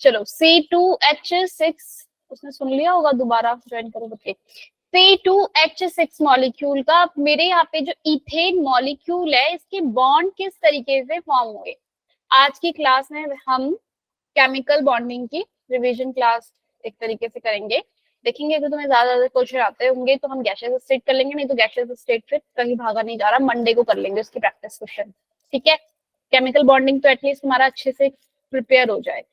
चलो C2H6, उसने सुन लिया होगा, दोबारा ज्वाइन करो बच्चे। C2H6 मॉलिक्यूल का मेरे यहाँ पे जो इथेन मॉलिक्यूल है, इसके बॉन्ड किस तरीके से फॉर्म हुए। आज की क्लास में हम केमिकल बॉन्डिंग की रिवीजन क्लास एक तरीके से करेंगे। देखेंगे कि तुम्हें ज्यादा क्वेश्चन आते होंगे तो हम गैसेस स्टेट कर लेंगे, नहीं तो गैसेस स्टेट फिर कहीं भागा नहीं जा रहा, मंडे को कर लेंगे उसकी प्रैक्टिस क्वेश्चन। ठीक है, केमिकल बॉन्डिंग तो एटलीस्ट हमारा अच्छे से प्रिपेयर हो जाए।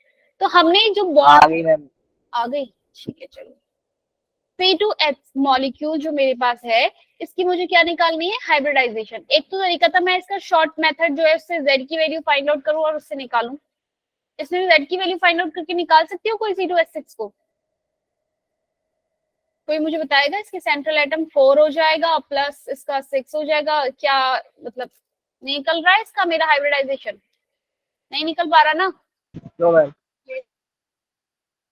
तो हमने जो बॉन्ड आ गई, ठीक है चलो। C2H मॉलिक्यूल जो मेरे पास है, इसकी मुझे क्या निकालनी है, हाइब्रिडाइजेशन। एक तो तरीका था मैं इसका शॉर्ट मेथड जो है उससे Z की वैल्यू फाइंड आउट करूं और उससे निकालूं। इसमें Z की वैल्यू फाइंड आउट करके निकाल सकती हो कोई C2H6 को? कोई मुझे बताएगा? इसके सेंट्रल एटम 4 हो जाएगा प्लस इसका 6 हो जाएगा, क्या मतलब निकल रहा है इसका मेरा हाइब्रिडाइजेशन? नहीं निकल पा रहा ना? नो मैम,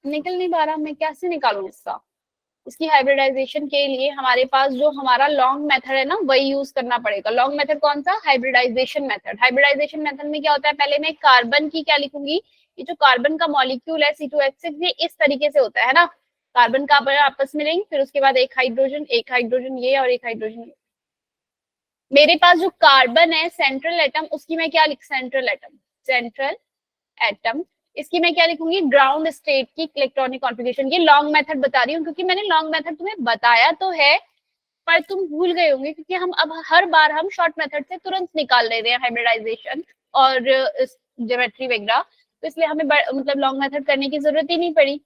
निकल नहीं पा रहा, मैं कैसे निकालूं इसका? इसकी हाइब्रिडाइजेशन के लिए हमारे पास जो हमारा लॉन्ग मेथड है ना, वही यूज करना पड़ेगा। लॉन्ग मेथड कौन सा? Hybridisation method. हाइब्रिडाइजेशन मेथड में क्या होता है, पहले मैं कार्बन की क्या लिखूंगी, ये जो कार्बन का मॉलिक्यूल है C2H6, ये इस तरीके से होता है ना, कार्बन कार्बन आपस में लिंक, फिर उसके बाद एक हाइड्रोजन ये और एक हाइड्रोजन ये। मेरे पास जो कार्बन है सेंट्रल एटम, उसकी मैं क्या लिख, सेंट्रल एटम, इसकी मैं क्या लिखूंगी, ग्राउंड स्टेट की इलेक्ट्रॉनिक कॉन्फ़िगरेशन। ये लॉन्ग मेथड बता रही हूँ क्योंकि मैंने लॉन्ग मेथड तुम्हें बताया तो है, पर तुम भूल गए होंगे क्योंकि हम अब हर बार हम शॉर्ट मेथड से तुरंत निकाल ले रहे हैं हाइब्रिडाइजेशन और ज्योमेट्री वगैरह, तो इसलिए हमें मतलब लॉन्ग मेथड करने की जरूरत ही नहीं पड़ी।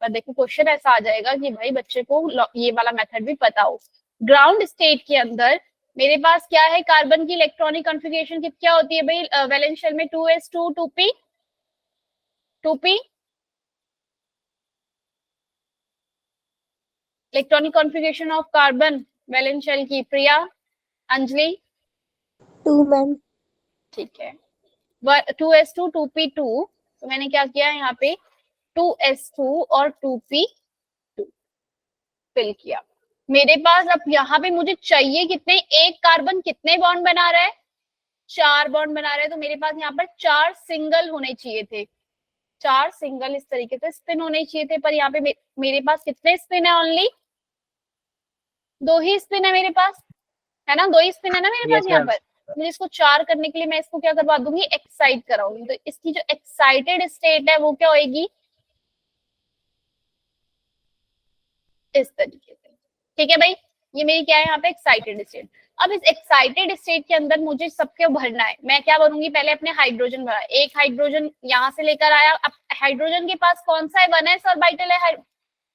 पर देखो क्वेश्चन ऐसा आ जाएगा कि भाई बच्चे को ये वाला मेथड भी पता हो। ग्राउंड स्टेट के अंदर मेरे पास क्या है, कार्बन की इलेक्ट्रॉनिक कॉन्फ़िगरेशन क्या होती है भाई, वैलेंस शेल में 2s2 2p electronic configuration of carbon valence shell की, प्रिया, अंजलि? 2 मैम। ठीक है, 2s2 2p2, तो मैंने क्या किया यहाँ पे 2s2 और 2p2 फिल किया। मेरे पास अब यहाँ पे मुझे चाहिए कितने, एक कार्बन कितने बॉन्ड बना रहा है, 4 बॉन्ड बना रहा है, तो मेरे पास यहाँ पर 4 सिंगल होने चाहिए थे, 4 सिंगल इस तरीके से स्पिन होने चाहिए थे, पर यहाँ पे मेरे पास कितने स्पिन है, ओनली 2 ही स्पिन है मेरे पास, है ना, 2 ही स्पिन है ना मेरे पास यहाँ पर। मुझे इसको 4 करने के लिए मैं इसको क्या करवा दूंगी, एक्साइट कराऊंगी, तो इसकी जो एक्साइटेड स्टेट है वो क्या होगी, इस तरीके से। ठीक है भाई, ये मेरी क्या है यहाँ पे, एक्साइटेड स्टेट। अब इस एक्साइटेड स्टेट के अंदर मुझे सबके भरना है, मैं क्या भरूंगी, पहले अपने हाइड्रोजन भरा, एक हाइड्रोजन यहाँ से लेकर आया। अब हाइड्रोजन के पास कौन सा है, 1s ऑर्बिटल है,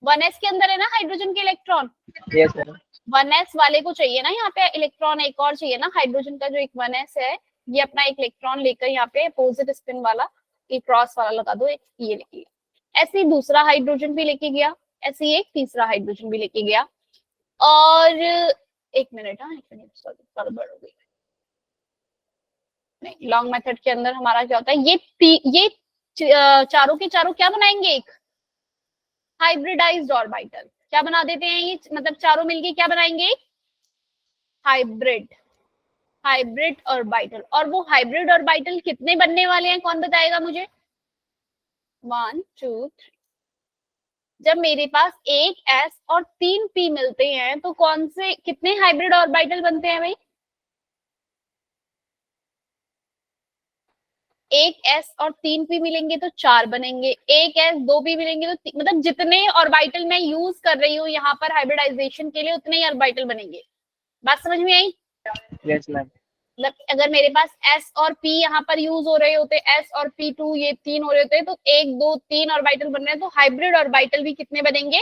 1s के अंदर है ना हाइड्रोजन के इलेक्ट्रॉन, यस मैम, 1s वाले को चाहिए ना यहाँ पे इलेक्ट्रॉन, एक और चाहिए ना, हाइड्रोजन का जो एक 1s है, ये अपना एक इलेक्ट्रॉन लेकर यहाँ पे अपोजिट स्पिन वाला एक क्रॉस वाला लगा दो, एक ये लेके गया। ऐसे ही दूसरा हाइड्रोजन भी लेके गया, ऐसे ही एक तीसरा हाइड्रोजन भी लेके गया। और एक मिनट सॉरी गड़बड़ हो गई, नहीं लॉन्ग मेथड के अंदर हमारा क्या होता है, ये चारों के चारों क्या बनाएंगे, एक हाइब्रिडाइज्ड ऑर्बिटल। क्या बना देते हैं ये, मतलब चारों मिलके क्या बनाएंगे, हाइब्रिड ऑर्बिटल। और वो हाइब्रिड ऑर्बिटल कितने बनने वाले हैं, कौन बताएगा मुझे, 1 2 3। जब मेरे पास एक S और 3 P मिलते हैं तो कौन से कितने हाइब्रिड ऑर्बिटल बनते हैं भाई, एक S और 3 P मिलेंगे तो 4 बनेंगे, एक S 2 P मिलेंगे तो मतलब जितने ऑर्बिटल मैं यूज कर रही हूँ यहाँ पर हाइब्रिडाइजेशन के लिए उतने ही ऑर्बिटल बनेंगे। बात समझ में आई? यस मैम, मतलब अगर मेरे पास S और P यहाँ पर यूज हो रहे होते, S और P2 ये 3 हो रहे होते, तो 1 2 3 ऑर्बिटल बन रहे हैं, तो हाइब्रिड ऑर्बिटल भी कितने बनेंगे,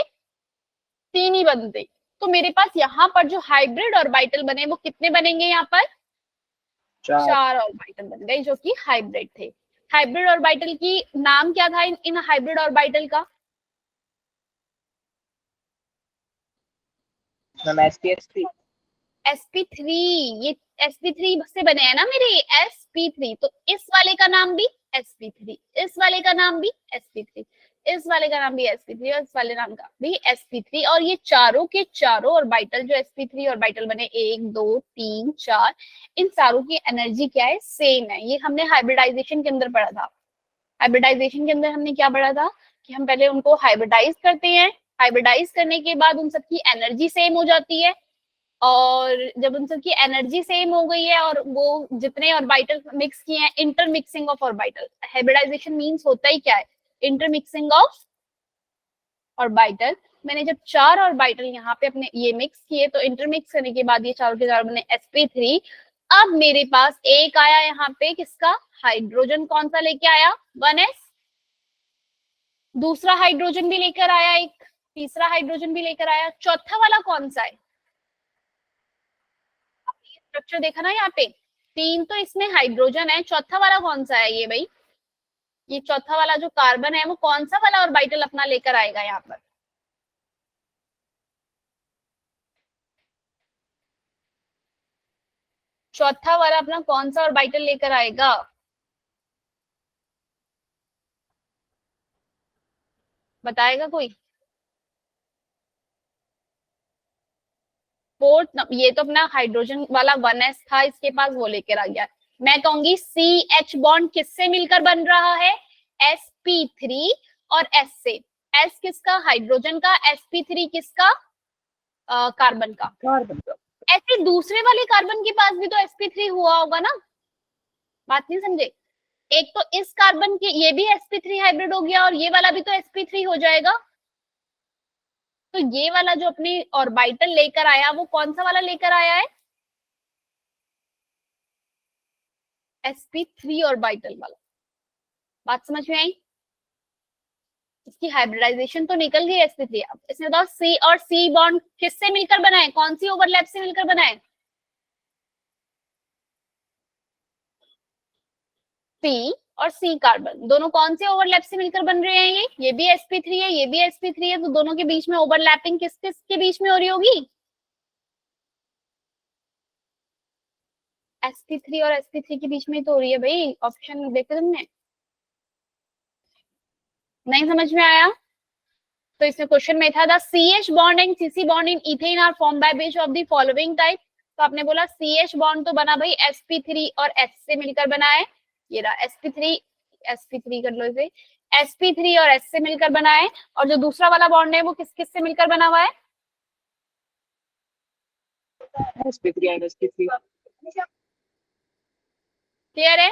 3 ही बनते। तो मेरे पास यहाँ पर जो हाइब्रिड ऑर्बिटल बने वो कितने बनेंगे, यहाँ पर 4 ऑर्बिटल बन गए जो कि हाइब्रिड थे। हाइब्रिड ऑर्बिटल की नाम क्या था इन हाइब्रिड ऑर्बिटल का, मैम sp3। ये sp3 से बने हैं ना मेरे, sp3, तो इस वाले का नाम भी sp3, इस वाले का नाम भी sp3, इस वाले का नाम भी sp3 और इस वाले नाम का भी sp3। और ये चारों के चारों ऑर्बिटल जो sp3 ऑर्बिटल बने 1 2 3 4, इन चारों की एनर्जी क्या है, सेम है। ये हमने हाइब्रिडाइजेशन के अंदर पढ़ा था। हाइब्रिडाइजेशन के अंदर हमने क्या पढ़ा था कि हम पहले उनको हाइब्रिडाइज करते हैं, हाइब्रिडाइज करने के बाद उन सबकी एनर्जी सेम हो जाती है, और जब उन सबकी एनर्जी सेम हो गई है और वो जितने ऑर्बिटल मिक्स किए हैं, intermixing of orbital. Hybridization means होता ही क्या है, इंटरमिक्सिंग ऑफ ऑर्बिटल। मैंने जब 4 ऑर्बिटल यहाँ पे अपने ये मिक्स किए तो इंटरमिक्स करने के बाद ये चारों के चारों बने sp3। अब मेरे पास एक आया यहाँ पे किसका, हाइड्रोजन, कौन सा लेके आया, 1s, दूसरा हाइड्रोजन भी लेकर आया, एक तीसरा हाइड्रोजन भी लेकर आया, चौथा वाला कौन सा है, स्ट्रक्चर देखा ना यहाँ पे, 3 तो इसमें हाइड्रोजन है, चौथा वाला कौन सा है ये भाई, ये चौथा वाला जो कार्बन है वो कौन सा वाला ऑर्बिटल अपना लेकर आएगा यहाँ पर, चौथा वाला अपना कौन सा ऑर्बिटल लेकर आएगा, बताएगा कोई। फोर्थ, ये तो अपना हाइड्रोजन वाला 1s था, इसके पास वो लेकर आ गया। मैं कहूंगी CH बॉन्ड किससे मिलकर बन रहा है, sp3 और s से। s किसका, हाइड्रोजन का, sp3 किसका, कार्बन का। कार्बन का। ऐसे दूसरे वाले कार्बन के पास भी तो sp3 हुआ होगा ना, बात नहीं समझे। एक तो इस कार्बन के ये भी sp3 हाइब्रिड हो गया और ये वाला भी तो sp3 हो जाएगा। तो ये वाला जो अपनी ऑर्बिटल लेकर आया वो कौन सा वाला लेकर आया है, sp3 ऑर्बिटल वाला। बात समझ में आई, इसकी हाइब्रिडाइजेशन तो निकल गई sp3। अब इसमें बताओ C और C बॉन्ड किससे मिलकर बना है, कौन सी ओवरलैप से मिलकर बना है, C और C कार्बन दोनों कौन से ओवरलैप से मिलकर बन रहे हैं, ये भी sp3 है, ये भी sp3 है, तो दोनों के बीच में ओवरलैपिंग किस किस के बीच में हो रही होगी, sp3 और sp3 के बीच में तो हो रही है भाई। ऑप्शन देखे तुमने, नहीं समझ में आया, तो इसमें क्वेश्चन में था the CH bond and CC bond in ethane are form by which of the following type. तो आपने बोला CH बॉन्ड तो बना भाई sp3 और S से मिलकर बना है, ये रहा sp3 कर लो इसे, sp3 और S से मिलकर बना है। और जो दूसरा वाला बॉन्ड है वो किस किस से मिलकर बना हुआ है, sp3 and sp3। क्लियर है।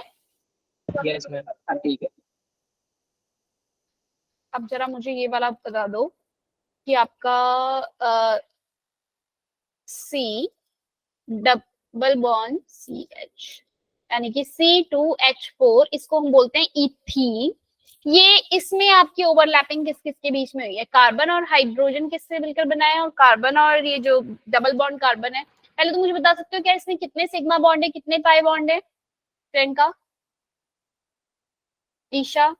यस मैम, हाँ ठीक है। अब जरा मुझे ये वाला बता दो कि आपका C डबल बॉन्ड CH यानी कि C2H4, इसको हम बोलते हैं इथीन। ये इसमें आपकी ओवरलैपिंग किस किस के बीच में हुई है, कार्बन और हाइड्रोजन किससे मिलकर बना है, और कार्बन और ये जो डबल बॉन्ड कार्बन है। पहले तो मुझे बता सकते हो क्या इसमें कितने सिग्मा बॉन्ड है, कितने पाई बॉन्ड है, प्रियंका, ईशा,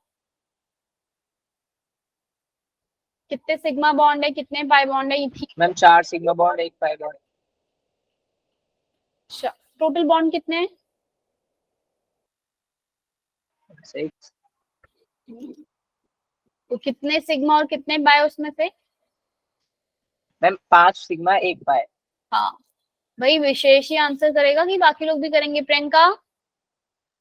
कितने सिग्मा बॉन्ड है, कितने पाई बॉन्ड है ethene, ma'am 4 sigma bond 1 pi bond. Total bond कितने हैं, 6। तो कितने सिग्मा और कितने पाई उसमें से, मैम 5 सिग्मा 1 पाई। हाँ भाई, विशेष ही आंसर करेगा कि बाकी लोग भी करेंगे, प्रियंका,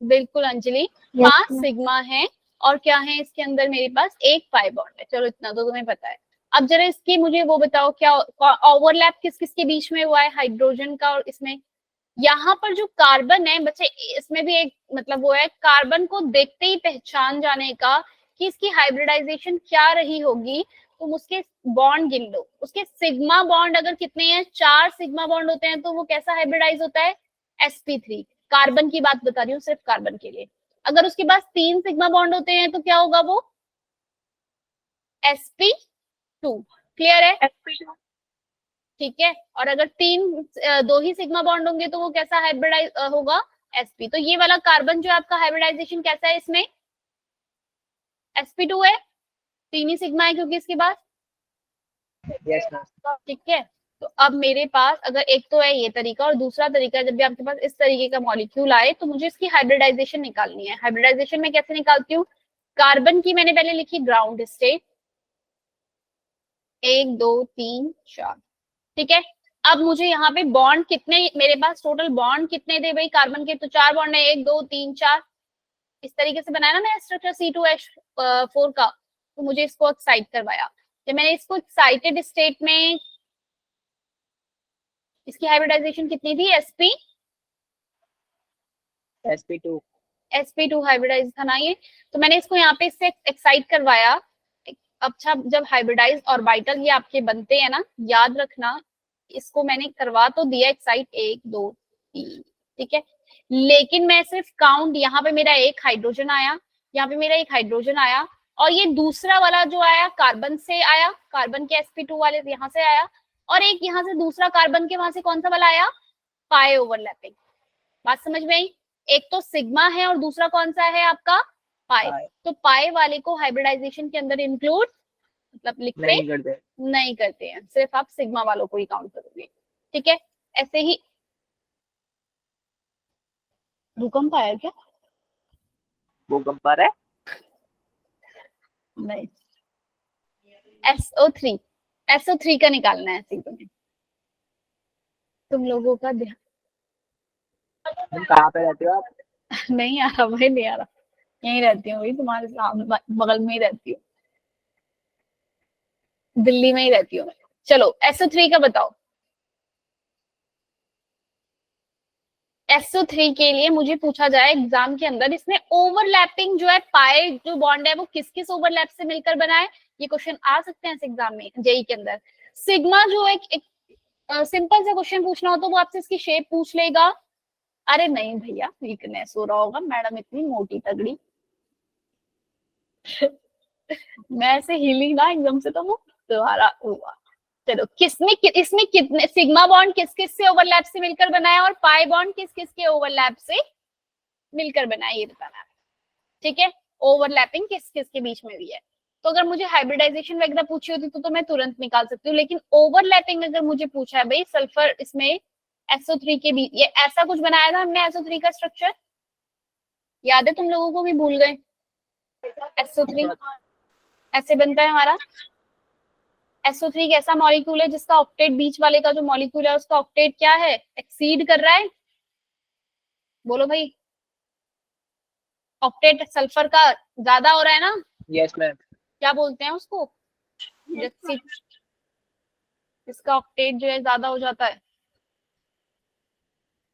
बिल्कुल अंजलि, 5 सिग्मा है और क्या है इसके अंदर मेरे पास 1 पाई बॉन्ड है, चलो इतना तो तुम्हें पता है। अब जरा इसकी मुझे वो बताओ क्या ओवरलैप किस किस के बीच में हुआ है, हाइड्रोजन का और इसमें। यहाँ पर जो कार्बन है बच्चे, इसमें भी एक मतलब वो है, कार्बन को देखते ही पहचान जाने का कि इसकी हाइब्रिडाइजेशन क्या रही होगी। तुम उसके बॉन्ड गिन लो, उसके सिग्मा बॉन्ड अगर कितने हैं, 4 सिग्मा बॉन्ड होते हैं तो वो कैसा हाइब्रिडाइज होता है, sp3। कार्बन की बात बता रही हूँ सिर्फ कार्बन के लिए। अगर उसके पास 3 सिग्मा बॉन्ड होते हैं तो क्या होगा वो, sp2। क्लियर है, ठीक है। और अगर 2 ही सिग्मा बॉन्ड होंगे तो वो कैसा हाइब्रिडाइज होगा, sp। तो ये वाला कार्बन जो आपका हाइब्रिडाइजेशन कैसा है, इसमें sp2 है, 3 ही सिग्मा है क्योंकि इसके पास, यस मैम। ठीक है। तो अब मेरे पास अगर एक तो है ये तरीका और दूसरा तरीका, जब भी आपके पास इस तरीके का मॉलिक्यूल आए तो मुझे इसकी हाइब्रिडाइजेशन निकालनी है। हाइब्रिडाइजेशन में कैसे निकालती हूँ, कार्बन की मैंने पहले लिखी ग्राउंड स्टेट, 1 2 3 4, ठीक है। अब मुझे यहाँ पे बॉन्ड कितने, मेरे पास टोटल बॉन्ड कितने थे भाई कार्बन के, तो 4 बॉन्ड है, 1 2 3 4, इस तरीके से बनाया ना मैंने स्ट्रक्चर C2H4 का, तो मुझे इसको एक्साइट करवाया। जब मैंने इसको एक्साइटेड स्टेट में, इसकी हाइब्रिडाइजेशन कितनी थी, sp2 हाइब्रिडाइज था ना ये, तो मैंने इसको यहाँ पे इससे एक्साइट करवाया। अच्छा, जब हाइब्रिडाइज ऑर्बिटल ये आपके बनते हैं ना, याद रखना, इसको मैंने करवा तो दिया एक्साइट 1 2 3, ठीक है, लेकिन मैं सिर्फ काउंट, यहाँ पे मेरा एक हाइड्रोजन आया, यहाँ पे मेरा एक हाइड्रोजन आया, और ये दूसरा वाला जो आया कार्बन से आया, कार्बन के sp2 वाले यहाँ से आया, और एक यहाँ से दूसरा कार्बन के वहां से कौन सा वाला आया, पाई ओवरलैपिंग। बात समझ में आई? एक तो सिग्मा है और दूसरा कौन सा है आपका, पाई। तो पाई वाले को हाइब्रिडाइजेशन के अंदर इंक्लूड मतलब लिखते नहीं करते हैं, सिर्फ आप सिग्मा वालों को ही काउंट करोगे, ठीक है। ऐसे ही भूकंप आया क्या? भूकंप आ रहा है? नहीं, SO3 का निकालना है ऐसे तुम्हें, तुम लोगों का ध्यान तुम कहाँ पे रहते हो आप? नहीं आ रहा भाई, नहीं आ रहा, यहीं रहती हूँ भाई, तुम्हारे सामने बगल में ही रहती हूँ, दिल्ली में ही रहती हूँ मैं। चलो SO3 का बताओ। SO3 के लिए मुझे पूछा जाए एग्जाम के अंदर, इसमें ओवरलैपिंग जो है, पाई जो बॉन्ड है वो किस किस ओवरलैप से मिलकर बना है, ये क्वेश्चन आ सकते हैं इस एग्जाम में, जेई के अंदर। सिग्मा जो एक सिंपल सा क्वेश्चन पूछना हो तो वो आपसे इसकी शेप पूछ लेगा। अरे नहीं भैया, वीकनेस हो रहा होगा, मैडम इतनी मोटी तगड़ी मैं ऐसे हिली ना एकदम से तो वो तुम्हारा हुआ। चलो इसमें कितने सिग्मा बॉन्ड किस किस से ओवरलैप से मिलकर बना है, और पाई बॉन्ड किस किस के ओवरलैप से मिलकर बना है, ये बताना है, ठीक है। ओवरलैपिंग किस किस के बीच में भी है। तो अगर मुझे हाइब्रिडाइजेशन वगैरह पूछी होती तो मैं तुरंत निकाल सकती हूँ, लेकिन ओवरलैपिंग अगर मुझे पूछा है भाई, सल्फर इसमें SO3 के बीच, ये ऐसा कुछ बनाया था हमने SO3 का स्ट्रक्चर, याद है तुम लोगों को भी भूल गए? SO3 ऐसे बनता है हमारा। SO3 एक ऐसा मॉलिक्यूल है जिसका ऑक्टेट, बीच वाले का जो मॉलिक्यूल है उसका ऑक्टेट क्या है, एक्सीड कर रहा है, बोलो भाई, ऑक्टेट सल्फर का ज्यादा हो रहा है ना? Yes ma'am. क्या बोलते हैं उसको, इसका ऑक्टेट जो है ज्यादा हो जाता है।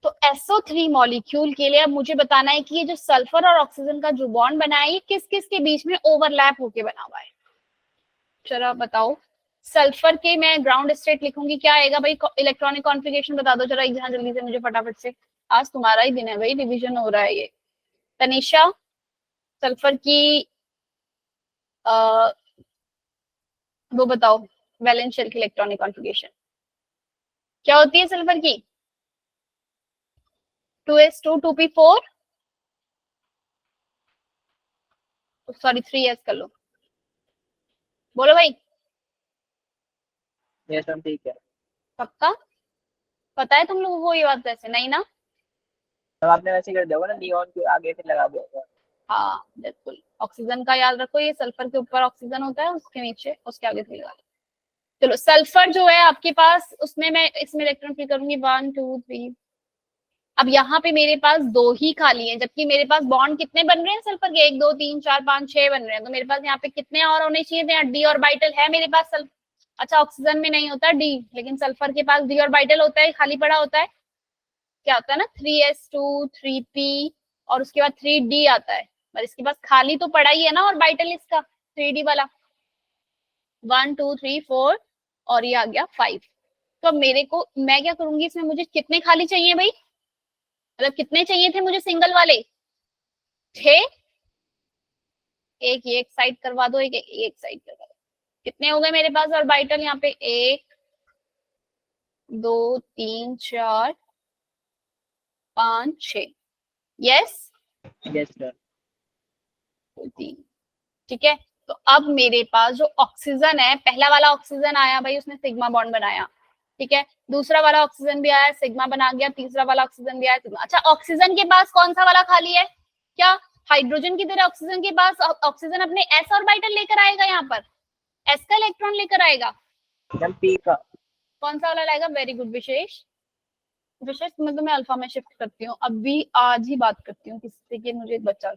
तो SO3 मॉलिक्यूल के लिए अब मुझे बताना है कि ये जो सल्फर और ऑक्सीजन का जो बॉन्ड बना है, ये किस किस के बीच में ओवरलैप होके बना हुआ है, चलो बताओ। सल्फर के मैं ग्राउंड स्टेट लिखूंगी, क्या आएगा भाई, इलेक्ट्रॉनिक कॉन्फ़िगरेशन बता दो जरा यहाँ जल्दी से मुझे फटाफट से, आज तुम्हारा ही दिन है भाई, डिवीजन हो रहा है ये। तनिषा, सल्फर की वो बताओ, वैलेंस शेल की इलेक्ट्रॉनिक कॉन्फ़िगरेशन क्या होती है सल्फर की, 2s2 2p4, सॉरी 3s कर लो, बोलो भाई। यस मैम, ठीक है। पक्का पता है तुम लोगों को ये बात? वैसे नहीं ना? तो आपने वैसे कर दिया होगा ना, नियॉन के आगे से लगा दिया होगा। हाँ बिल्कुल, ऑक्सीजन का याद रखो, ये सल्फर के ऊपर ऑक्सीजन होता है, उसके नीचे उसके आगे से लगा। चलो सल्फर जो है आपके पास, उसमें मैं इसमें इलेक्ट्रॉन फिल करूंगी 1 2 3। अब यहाँ पे मेरे पास 2 ही खाली हैं, जबकि मेरे पास बॉन्ड कितने बन रहे हैं सल्फर के, 1 2 3 4 5 6 बन रहे हैं, तो मेरे पास यहाँ पे कितने और होने चाहिए थे, डी ऑर्बिटल है मेरे पास अच्छा ऑक्सीजन में नहीं होता डी, लेकिन सल्फर के पास डी ऑर्बिटल होता है, खाली पड़ा होता है, क्या होता है ना 3s2 3p और उसके बाद 3d आता है, पर इसके पास खाली तो पड़ा ही है ना ऑर्बिटल इसका 3d वाला, 1 2 3 4 और ये आ गया 5। तो अब मेरे को, मैं क्या करूंगी इसमें, मुझे कितने खाली चाहिए भाई, मतलब कितने चाहिए थे मुझे सिंगल वाले, 6, एक ये एक साइड करवा दो, एक साइड करवा दो, कितने हो गए मेरे पास ऑर्बिटल यहाँ पे, 1 2 3 4 5 6, यस यस सर। ठीक है। तो अब मेरे पास जो ऑक्सीजन है, पहला वाला ऑक्सीजन आया भाई, उसने सिग्मा बॉन्ड बनाया, ठीक है, दूसरा वाला ऑक्सीजन भी आया, सिग्मा बना गया, तीसरा वाला ऑक्सीजन भी आया, सिग्मा। अच्छा ऑक्सीजन के पास कौन सा वाला खाली है, क्या हाइड्रोजन की तरह ऑक्सीजन के पास, ऑक्सीजन अपने s ऑर्बिटल लेकर आएगा, यहाँ पर s का इलेक्ट्रॉन लेकर आएगा, p का कौन सा वाला लाएगा, वेरी गुड विशेष, विशेष मैं तुम्हें अल्फा में शिफ्ट करती हूँ, अभी आज ही बात करती हूँ किसी से कि मुझे बच्चा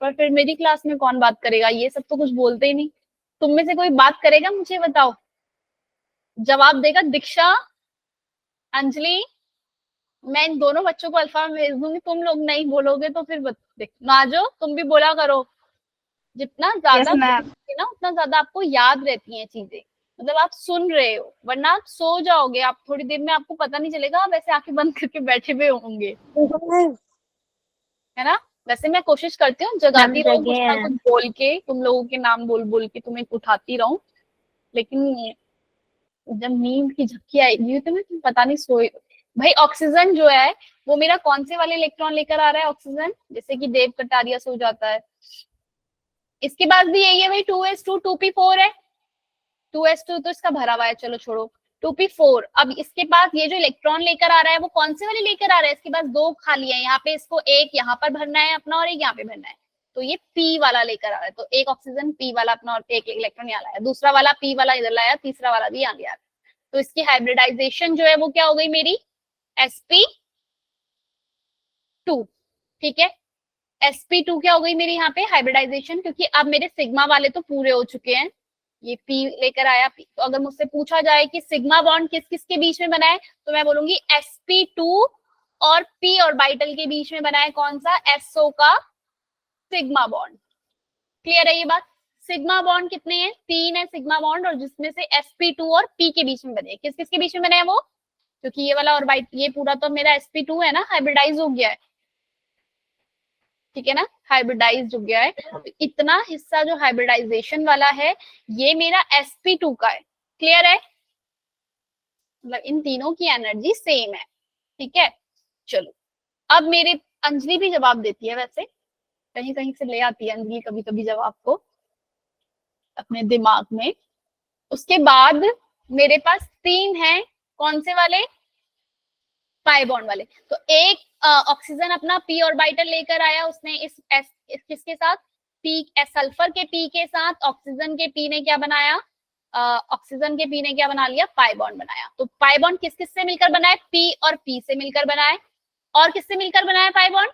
पर फिर मेरी क्लास में कौन बात करेगा, ये सब तो कुछ बोलते ही नहीं। तुम में से कोई बात करेगा, मुझे बताओ, जवाब देगा। दीक्षा, अंजलि, मैं इन दोनों बच्चों को अल्फा में भेज दूंगी, तुम लोग नहीं बोलोगे तो फिर नाजो तुम भी बोला करो। जितना ज्यादा बोलोगे ना उतना ज्यादा आपको याद रहती हैं चीजें, मतलब आप सुन रहे हो, वरना आप सो जाओगे, आप थोड़ी देर में आपको पता नहीं चलेगा, आप ऐसे आंखें बंद करके बैठे हुए होंगे, है ना। वैसे मैं कोशिश करती हूँ जगाती रहूं, कुछ ना कुछ बोल के, तुम लोगों के नाम बोल बोल के तुम्हें उठाती रहूं, लेकिन जब नींद की झपकी आएगी तो मैं पता नहीं सोए। भाई ऑक्सीजन जो है वो मेरा कौन से वाले इलेक्ट्रॉन लेकर आ रहा है, ऑक्सीजन, जैसे कि देव कटारिया से हो जाता है। इसके बाद भी यही है भाई, 2s2 2p4 है, 2s2 तो इसका भरा हुआ है, चलो छोड़ो, 2p4। अब इसके पास ये जो इलेक्ट्रॉन लेकर आ रहा है वो कौन से वाले लेकर आ रहा है, इसके पास दो खाली है, यहाँ पे इसको एक यहाँ पर भरना है अपना और एक यहाँ पे भरना है, तो ये p वाला लेकर आ रहा है, तो एक ऑक्सीजन p वाला अपना और एक इलेक्ट्रॉन यहाँ लाया, दूसरा वाला p वाला इधर लाया, तीसरा वाला भी यहाँ गया, तो इसकी हाइब्रिडाइजेशन जो है वो क्या हो गई मेरी, sp2। ठीक है, sp2 क्या हो गई मेरी यहाँ पे हाइब्रिडाइजेशन, क्योंकि अब मेरे सिग्मा वाले तो पूरे हो चुके हैं, ये p लेकर आया p। तो अगर मुझसे पूछा जाए कि सिग्मा बॉन्ड किस किस के बीच में बना है, तो मैं बोलूंगी sp2 और p ऑर्बिटल के बीच में बना है कौन सा, so का सिग्मा बॉन्ड। क्लियर है ये बात। सिग्मा बॉन्ड कितने हैं, 3 है सिग्मा बॉन्ड, और जिसमें से sp2 और p के बीच में बने, किस किस के बीच में बने हैं वो, क्योंकि ये वाला ऑर्बिट, ये पूरा तो मेरा sp2 है ना, हाइब्रिडाइज हो गया है, ठीक है ना, हाइब्रिडाइज हो गया है, तो इतना हिस्सा जो हाइब्रिडाइजेशन वाला है ये मेरा sp2 का है। क्लियर है, मतलब इन तीनों की एनर्जी सेम है, ठीक है। चलो अब मेरे, अंजलि भी जवाब देती है वैसे, कहीं कहीं से ले आती है अंजलि कभी कभी जवाब को अपने दिमाग में। उसके बाद मेरे पास 3 हैं, कौन से वाले, पाई बॉन्ड वाले। तो एक ऑक्सीजन अपना p ऑर्बिटल लेकर आया, उसने इस किसके साथ, p सल्फर के p के साथ ऑक्सीजन के p ने क्या बनाया, ऑक्सीजन के p ने क्या बना लिया, पाई बॉन्ड बनाया। तो पाई बॉन्ड किस किस से मिलकर बना है, p और p से मिलकर बना है, और किससे मिलकर बना है पाई बॉन्ड,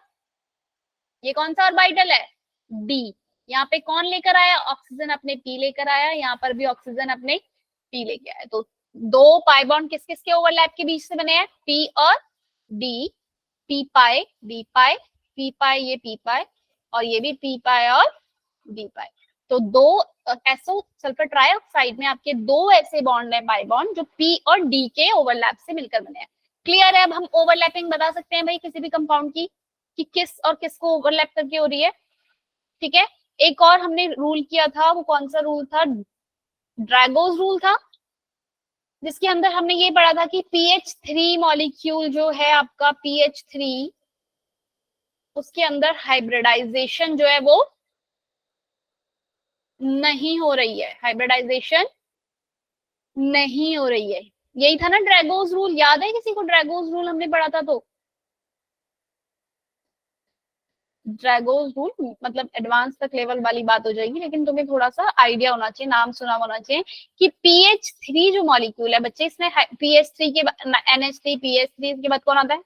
ये कौन सा ऑर्बिटल है, d। यहाँ पे कौन लेकर आया, ऑक्सीजन अपने p लेकर आया, यहाँ पर भी ऑक्सीजन अपने p लेके आया, तो दो पाई बॉन्ड किस किस के ओवरलैप के बीच से बने हैं, p और d, p पाई d पाई, p पाई ये p पाई, और ये भी p पाई और d पाई। तो दो एसो सल्फर ट्राइऑक्साइड में आपके दो ऐसे बॉन्ड है पाई बॉन्ड जो p और d के ओवरलैप से मिलकर बने हैं। क्लियर है, अब हम ओवरलैपिंग बता सकते हैं भाई किसी भी कंपाउंड की, कि किस और किस को ओवरलैप करके हो रही है, ठीक है। एक और हमने रूल किया था, वो कौन सा रूल था, ड्रैगोस रूल था, जिसके अंदर हमने ये पढ़ा था कि pH3 मॉलिक्यूल जो है आपका pH3, उसके अंदर हाइब्रिडाइजेशन जो है वो नहीं हो रही है, हाइब्रिडाइजेशन नहीं हो रही है, यही था ना ड्रैगोस रूल, याद है किसी को ड्रैगोस रूल हमने पढ़ा था, तो ड्रैगोस रूल मतलब एडवांस तक लेवल वाली बात हो जाएगी, लेकिन तुम्हें थोड़ा सा आइडिया होना चाहिए, नाम सुना होना चाहिए कि pH3 जो मॉलिक्यूल है बच्चे, इसमें pH3 के NH3 pH3 के बाद कौन आता है,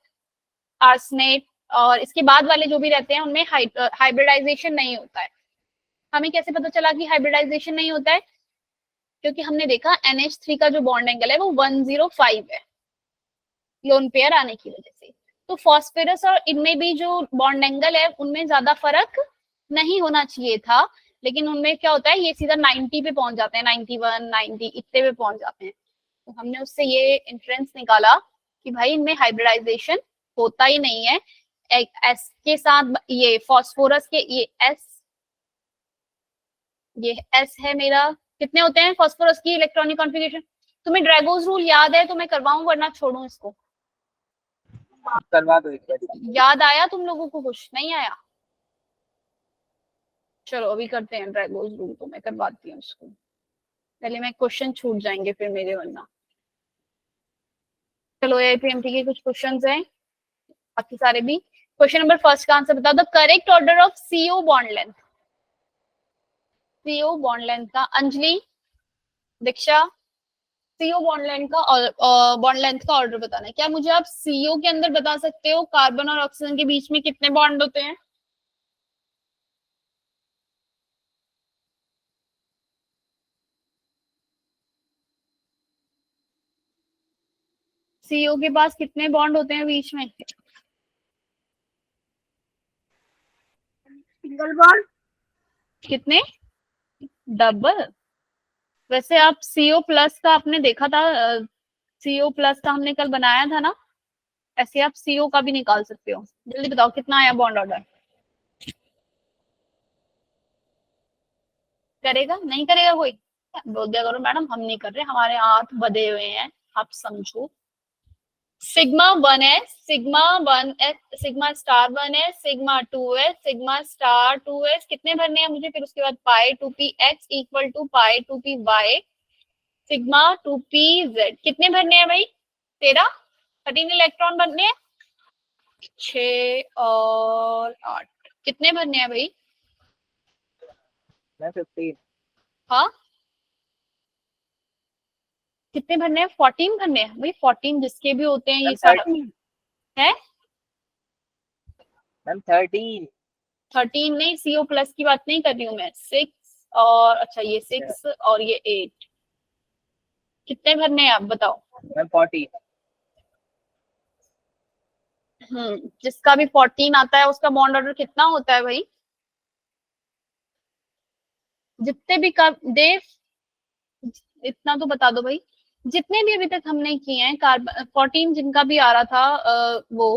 आर्सेनेट, और इसके बाद वाले जो भी रहते हैं उनमें हाइब्रिडाइजेशन नहीं होता है। हमें कैसे पता चला कि हाइब्रिडाइजेशन नहीं होता है, क्योंकि हमने देखा NH3 का जो बॉन्ड एंगल है वो 105 है लोन पेयर आने की वजह से। तो फॉस्फेरस और इनमें भी जो बॉन्ड एंगल है उनमें ज्यादा फर्क नहीं होना चाहिए था, लेकिन उनमें क्या होता है ये सीधा 90 पे पहुंच जाते हैं, 91 90 इतने पे पहुंच जाते हैं। तो हमने उससे ये इंफरेंस निकाला कि भाई इनमें हाइब्रिडाइजेशन होता ही नहीं है। एस के साथ ये फॉस्फोरस के ये एस है मेरा, कितने होते हैं फॉस्फोरस की इलेक्ट्रॉनिक कॉन्फ़िगरेशन, तुम्हें ड्रैगोस रूल याद है तो मैं करवाऊं वरना छोड़ूं इसको, करवा दो एक बार। याद आया तुम लोगों को, कुछ नहीं आया, चलो अभी करते हैं ड्रैगोस रूल, तो मैं करवाती हूँ इसको, पहले मैं क्वेश्चन छूट जाएंगे फिर मेरे वरना। चलो एपीएमटी के कुछ क्वेश्चंस हैं, बाकी सारे भी। क्वेश्चन नंबर फर्स्ट का आंसर बताओ, the correct order of CO bond length, CO bond length का, अंजलि, दीक्षा, CO बॉन्ड लेंथ का ऑर्डर बताना है। क्या मुझे आप CO के अंदर बता सकते हो कार्बन और ऑक्सीजन के बीच में कितने बॉन्ड होते हैं, सीओ के पास कितने बॉन्ड होते हैं बीच में? Single bond. कितने? डबल। वैसे आप सीओ प्लस का आपने देखा था, सीओ प्लस का हमने कल बनाया था ना, ऐसे आप सीओ का भी निकाल सकते हो। जल्दी बताओ कितना आया बॉन्ड ऑर्डर? करेगा नहीं करेगा कोई? बोल दिया करो मैडम हम नहीं कर रहे, हमारे हाथ बधे हुए हैं, आप समझो। Sigma 1s, sigma 1s, sigma star 1s, sigma 2s, sigma star 2s कितने भरने हैं मुझे? फिर उसके बाद pi 2p x equal to pi 2p y, sigma 2p z कितने भरने हैं भाई? 13 इलेक्ट्रॉन भरने हैं। 6 और 8 कितने भरने हैं भाई? मैम 15। हाँ कितने भरने हैं? 14 भरने हैं भाई। 14 जिसके भी होते हैं ये मैम सारा 13। है। मैम 13। 13 नहीं, सीओ प्लस की बात नहीं कर रही हूँ मैं। 6 और अच्छा ये 6 और ये 8 कितने भरने हैं आप बताओ? मैम 40। जिसका भी 14 आता है उसका बॉन्ड ऑर्डर कितना होता है भाई? जितने भी का दे, इतना तो बता दो भाई। जितने भी अभी तक हमने किए हैं कार्बन 14 जिनका भी आ रहा था वो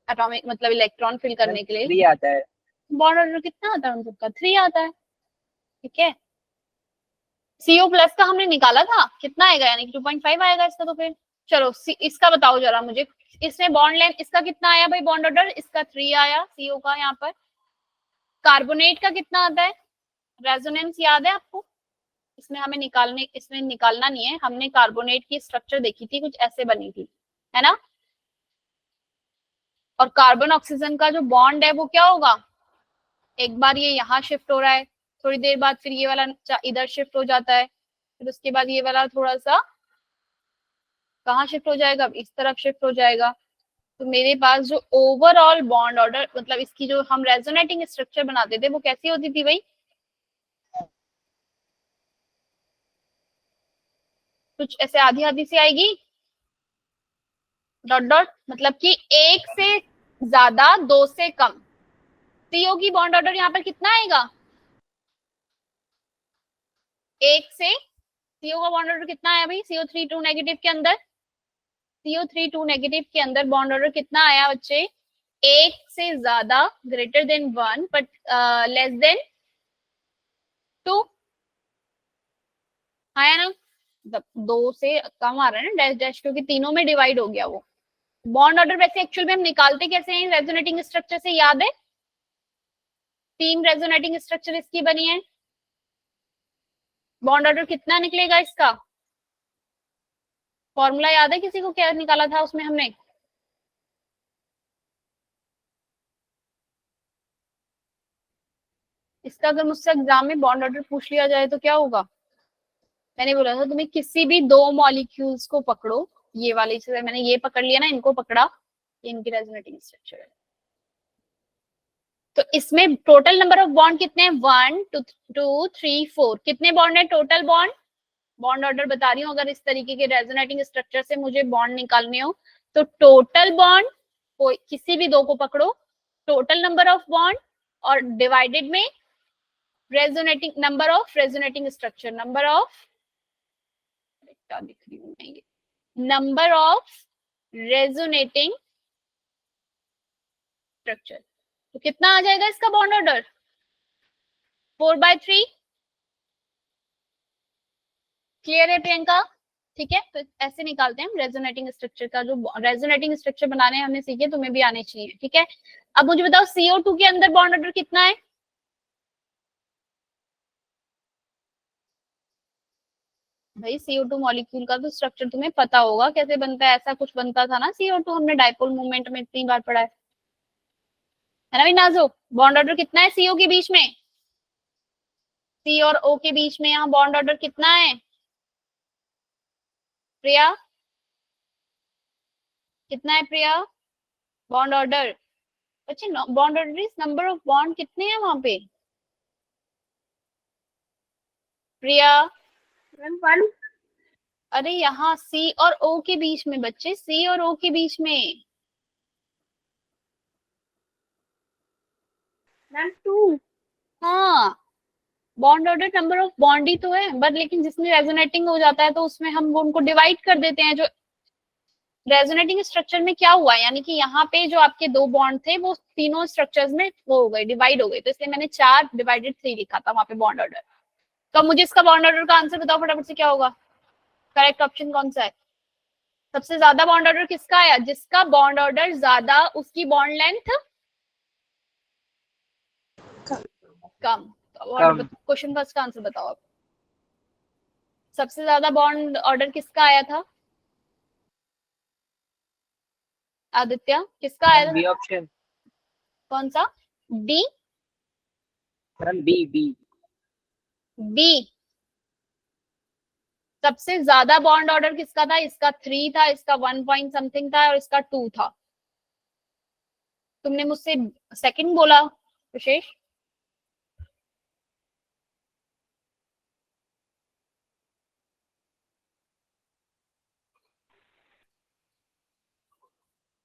एटॉमिक मतलब इलेक्ट्रॉन फिल मैम करने के लिए 3 आता है। बॉन्ड ऑर्डर कितना आता है उन सबका? 3 आता है। ठीक है, सीओ प्लस का हमने निकाला था कितना आएगा, यानी कि 2.5 आएगा इसका। तो फिर चलो इसका बताओ जरा मुझे। इसमें बॉन्ड लेंथ इसका कितना आया भाई बॉन्ड ऑर्डर? इसका 3 आया सीओ का। यहाँ पर कार्बोनेट का कितना आता है? रेजोनेंस याद है आपको? इसमें निकालना नहीं है, हमने कार्बोनेट की स्ट्रक्चर देखी थी, कुछ ऐसे बनी थी, है ना। और कार्बन ऑक्सीजन का जो बॉन्ड है वो क्या होगा? एक बार ये यहाँ शिफ्ट हो रहा है, थोड़ी देर बाद फिर ये वाला इधर शिफ्ट हो जाता है, फिर उसके बाद ये वाला थोड़ा सा कहाँ शिफ्ट हो जाएगा? इस तरफ शिफ्ट हो जाएगा। तो मेरे पास जो ओवरऑल बॉन्ड ऑर्डर मतलब इसकी जो हम रेजोनेटिंग स्ट्रक्चर बनाते थे वो कैसी होती थी भाई? कुछ ऐसे आधी आधी सी आएगी, डॉट डॉट, मतलब कि एक से ज्यादा दो से कम। सीओ की बॉन्ड ऑर्डर यहाँ पर कितना आएगा? एक से सीओ का बॉन्ड ऑर्डर कितना आया भाई? CO3 2 नेगेटिव के अंदर, CO3 2 नेगेटिव के अंदर बॉन्ड ऑर्डर कितना आया बच्चे? एक से ज्यादा greater than 1 but less than 2 आया ना। दो से कम आ रहा है ना डैश डैश, क्योंकि तीनों में डिवाइड हो गया वो। बॉन्ड ऑर्डर वैसे एक्चुअल में हम निकालते कैसे हैं रेजोनेटिंग स्ट्रक्चर से, याद है? 3 रेजोनेटिंग स्ट्रक्चर इसकी बनी है। बॉन्ड ऑर्डर कितना निकलेगा इसका? फॉर्मूला याद है किसी को? क्या निकाला था उसमें हमने? इसका अगर मुझसे एग्जाम में बॉन्ड ऑर्डर पूछ लिया जाए तो क्या होगा? मैंने बोला था तुम्हें किसी भी दो मॉलिक्यूल्स को पकड़ो, ये वाले से मैंने ये पकड़ लिया ना, इनको पकड़ा, ये इनकी रेजोनेटिंग स्ट्रक्चर है। तो इसमें टोटल नंबर ऑफ बॉन्ड कितने हैं? 1 2 3 4 कितने बॉन्ड है टोटल बॉन्ड? बॉन्ड ऑर्डर बता रही हूँ, अगर इस तरीके के रेजोनेटिंग स्ट्रक्चर से मुझे बॉन्ड निकालने हो तो टोटल बॉन्ड, कोई किसी भी दो को पकड़ो, टोटल नंबर ऑफ बॉन्ड और डिवाइडेड में resonating number of resonating structure, number of, क्या लिख रही हूँ मैं ये, नंबर ऑफ रेजोनेटिंग स्ट्रक्चर। तो कितना आ जाएगा इसका बॉन्ड ऑर्डर? 4/3। क्लियर है प्रियंका? ठीक है, तो ऐसे निकालते हैं हम रेजोनेटिंग स्ट्रक्चर का। जो रेजोनेटिंग स्ट्रक्चर बनाने हमने सीखे, तुम्हें भी आने चाहिए। ठीक है, अब मुझे बताओ CO2 के अंदर बॉन्ड ऑर्डर कितना है? भाई CO2 मॉलिक्यूल का तो स्ट्रक्चर तुम्हें पता होगा कैसे बनता है, ऐसा कुछ बनता था ना CO2, हमने डाइपोल मूवमेंट में इतनी बार पढ़ा है ना भी नाजो। बॉन्ड ऑर्डर कितना है CO के बीच में? C और O के बीच में यहाँ बॉन्ड ऑर्डर कितना है प्रिया? कितना है प्रिया बॉन्ड ऑर्डर? अच्छा bond order is number of bond, कितने हैं वहां पे प्रिया? 1। अरे यहाँ सी और ओ के बीच में बच्चे, सी और ओ के बीच में। मैम 2। हाँ, bond order number of bond ही तो है, बट लेकिन जिसमें रेजोनेटिंग हो जाता है तो उसमें हम उनको डिवाइड कर देते हैं। जो रेजोनेटिंग स्ट्रक्चर में क्या हुआ, यानी कि यहाँ पे जो आपके दो बॉन्ड थे वो तीनों स्ट्रक्चर्स में वो हो गए, डिवाइड हो गए, तो इसलिए मैंने 4/3 लिखा था वहां पे बॉन्ड ऑर्डर। तो अब मुझे इसका बॉन्ड ऑर्डर का आंसर बताओ फटाफट से, क्या होगा? करेक्ट ऑप्शन कौन सा है? सबसे ज्यादा बॉन्ड ऑर्डर किसका आया? जिसका बॉन्ड ऑर्डर ज्यादा, उसकी बॉन्ड लेंथ कम। कम। क्वेश्चन का इसका आंसर बताओ आप। सबसे ज्यादा बॉन्ड ऑर्डर किसका आया था? आदित्य, किसका आया मैम था? B option. कौन सा? D? Ma'am B B. B? सबसे ज्यादा बॉन्ड ऑर्डर किसका था? इसका 3 था, इसका 1 पॉइंट समथिंग था और इसका 2 था। तुमने मुझसे सेकंड बोला विशेष।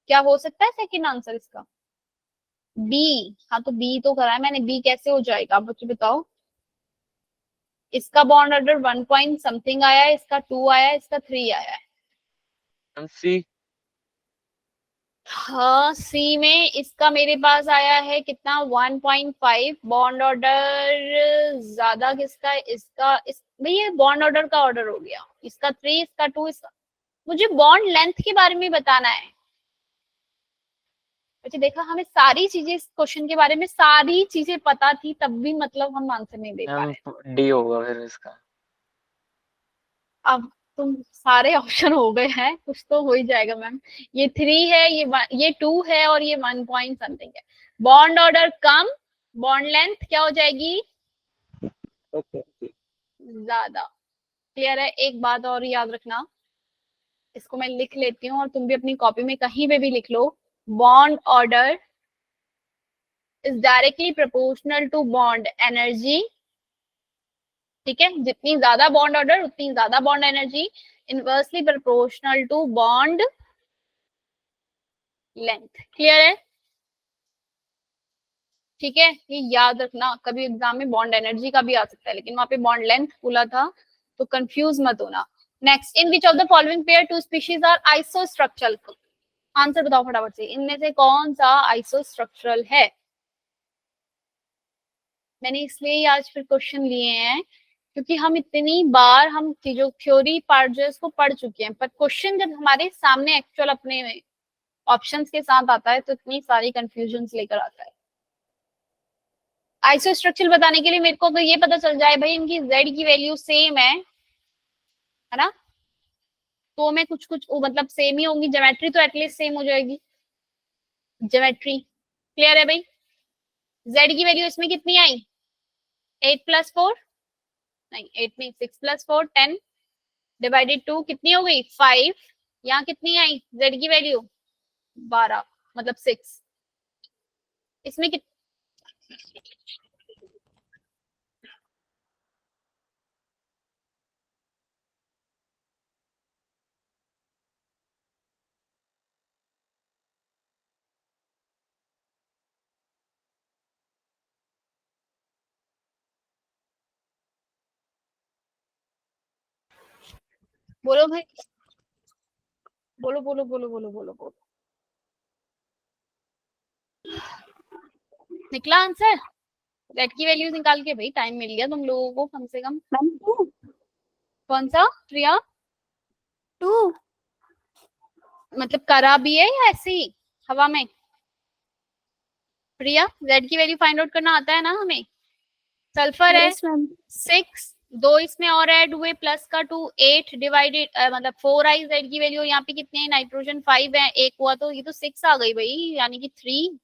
क्या हो सकता है सेकंड आंसर इसका? बी? हाँ तो बी तो करा है मैंने, बी कैसे हो जाएगा आप मुझे बताओ। इसका बॉन्ड ऑर्डर 1 पॉइंट समथिंग आया है, इसका 2 आया है, इसका 3 आया है। सी। हाँ, सी में इसका मेरे पास आया है कितना? 1.5। बॉन्ड ऑर्डर ज्यादा किसका है? इसका। इस भाई ये बॉन्ड ऑर्डर का ऑर्डर हो गया, इसका 3, इसका 2, इसका। मुझे बॉन्ड लेंथ के बारे में बताना है। अच्छा देखा, हमें सारी चीजें इस क्वेश्चन के बारे में सारी चीजें पता थी, तब भी मतलब हम आंसर नहीं दे पा मैम रहे। डी होगा फिर इसका। अब तुम सारे ऑप्शन हो गए हैं, कुछ तो हो ही जाएगा मैम। ये 3 है, ये 2 है और ये 1 पॉइंट समथिंग है। बॉन्ड ऑर्डर कम, बॉन्ड लेंथ क्या हो जाएगी? ओके। ज्यादा। क्लियर है? एक बात और याद रखना, इसको मैं लिख लेती हूँ और तुम भी अपनी कॉपी में कहीं पे भी लिख लो। Bond order is directly proportional to bond energy. ठीक है, जितनी ज्यादा बॉन्ड ऑर्डर उतनी ज्यादा bond energy, inversely proportional to bond length. Clear है? ठीक है, ये याद रखना, कभी एग्जाम में बॉन्ड एनर्जी का भी आ सकता है, लेकिन वहां पे बॉन्ड लेंथ बोला था, तो कंफ्यूज मत होना। Next, in which of the following pair two species are isostructural? Answer बताओ फटाफट से, इनमें से कौन सा आइसोस्ट्रक्चरल है? मैंने इसलिए आज फिर क्वेश्चन लिए हैं क्योंकि हम इतनी बार हम चीजों थ्योरी पार्ट जो है इसको पढ़ चुके हैं, पर क्वेश्चन जब हमारे सामने एक्चुअल अपने ऑप्शंस के साथ आता है तो इतनी सारी कंफ्यूजन लेकर आता है। आइसोस्ट्रक्चर बताने के लिए मेरे को अगर ये पता चल जाए भाई इनकी z की वैल्यू सेम है ना, तो मैं कुछ कुछ मतलब सेम ही होंगी, ज्योमेट्री तो एटलीस्ट सेम हो जाएगी, ज्योमेट्री। क्लियर है भाई? z की वैल्यू इसमें कितनी आई? 8+4, नहीं 8 नहीं, 6+4 10 डिवाइडेड 2 कितनी हो गई? 5। यहाँ कितनी आई z की वैल्यू? 12, मतलब 6। इसमें कित बोलो भाई, बोलो बोलो बोलो बोलो बोलो बोलो। निकला आंसर? z की वैल्यू निकाल के, भाई टाइम मिल गया तुम लोगों को कम से कम। मैम 2। कौन सा प्रिया? 2। मतलब करा भी है या ऐसे ही हवा में? प्रिया, z की वैल्यू फाइंड आउट करना आता है ना हमें? सल्फर है यस मैम। 6, 2 इसमें और ऐड हुए, प्लस का 2 8 डिवाइडेड मतलब 4 आई z की वैल्यू। यहाँ पे कितने हैं? नाइट्रोजन 5 है, एक हुआ तो ये तो 6 आ गई भाई, यानी कि 3।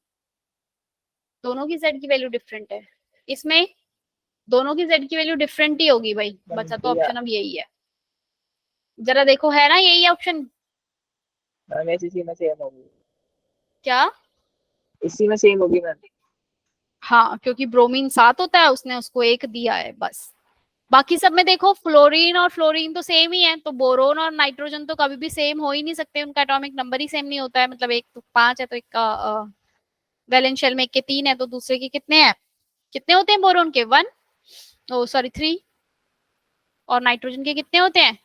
दोनों की z की वैल्यू डिफरेंट है, इसमें दोनों की z की वैल्यू डिफरेंट ही होगी भाई। बचा तो ऑप्शन अब यही है, जरा देखो है ना यही ऑप्शन? मैम इसी में सेम होगी। क्या? इसी में सेम होगी मैम। हाँ, क्योंकि ब्रोमीन 7 होता है, उसने उसको 1 दिया है बस। बाकी सब में देखो फ्लोरीन और फ्लोरीन तो सेम ही है, तो बोरोन और नाइट्रोजन तो कभी भी सेम हो ही नहीं सकते, उनका एटॉमिक नंबर ही सेम नहीं होता है। मतलब एक तो 5 है तो एक का वैलेंस शेल में एक के 3 है, तो दूसरे के कितने हैं, कितने होते हैं बोरोन के 1, ओ सॉरी 3, और नाइट्रोजन के कितने होते हैं,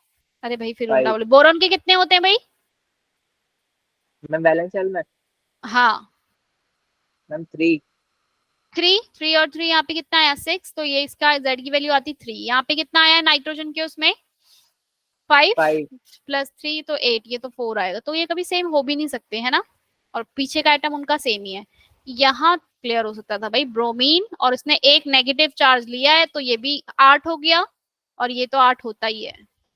अरे भाई फिर उल्टा 5। बोले, बोरोन के कितने होते हैं भाई। मैम बैलेंस सेल में हाँ मैम 3। 3 और 3 यहाँ पे कितना आया 6, तो ये इसका जेड की वैल्यू आती 3। यहाँ पे कितना आया नाइट्रोजन के उसमें 5 5। +3 तो 8, ये तो 4 आएगा, तो ये कभी सेम हो भी नहीं सकते है ना, और पीछे का आइटम उनका सेम ही है। यहाँ क्लियर हो सकता था भाई ब्रोमीन, और उसने एक नेगेटिव चार्ज लिया है तो ये भी 8 हो गया, और ये तो 8 होता ही है,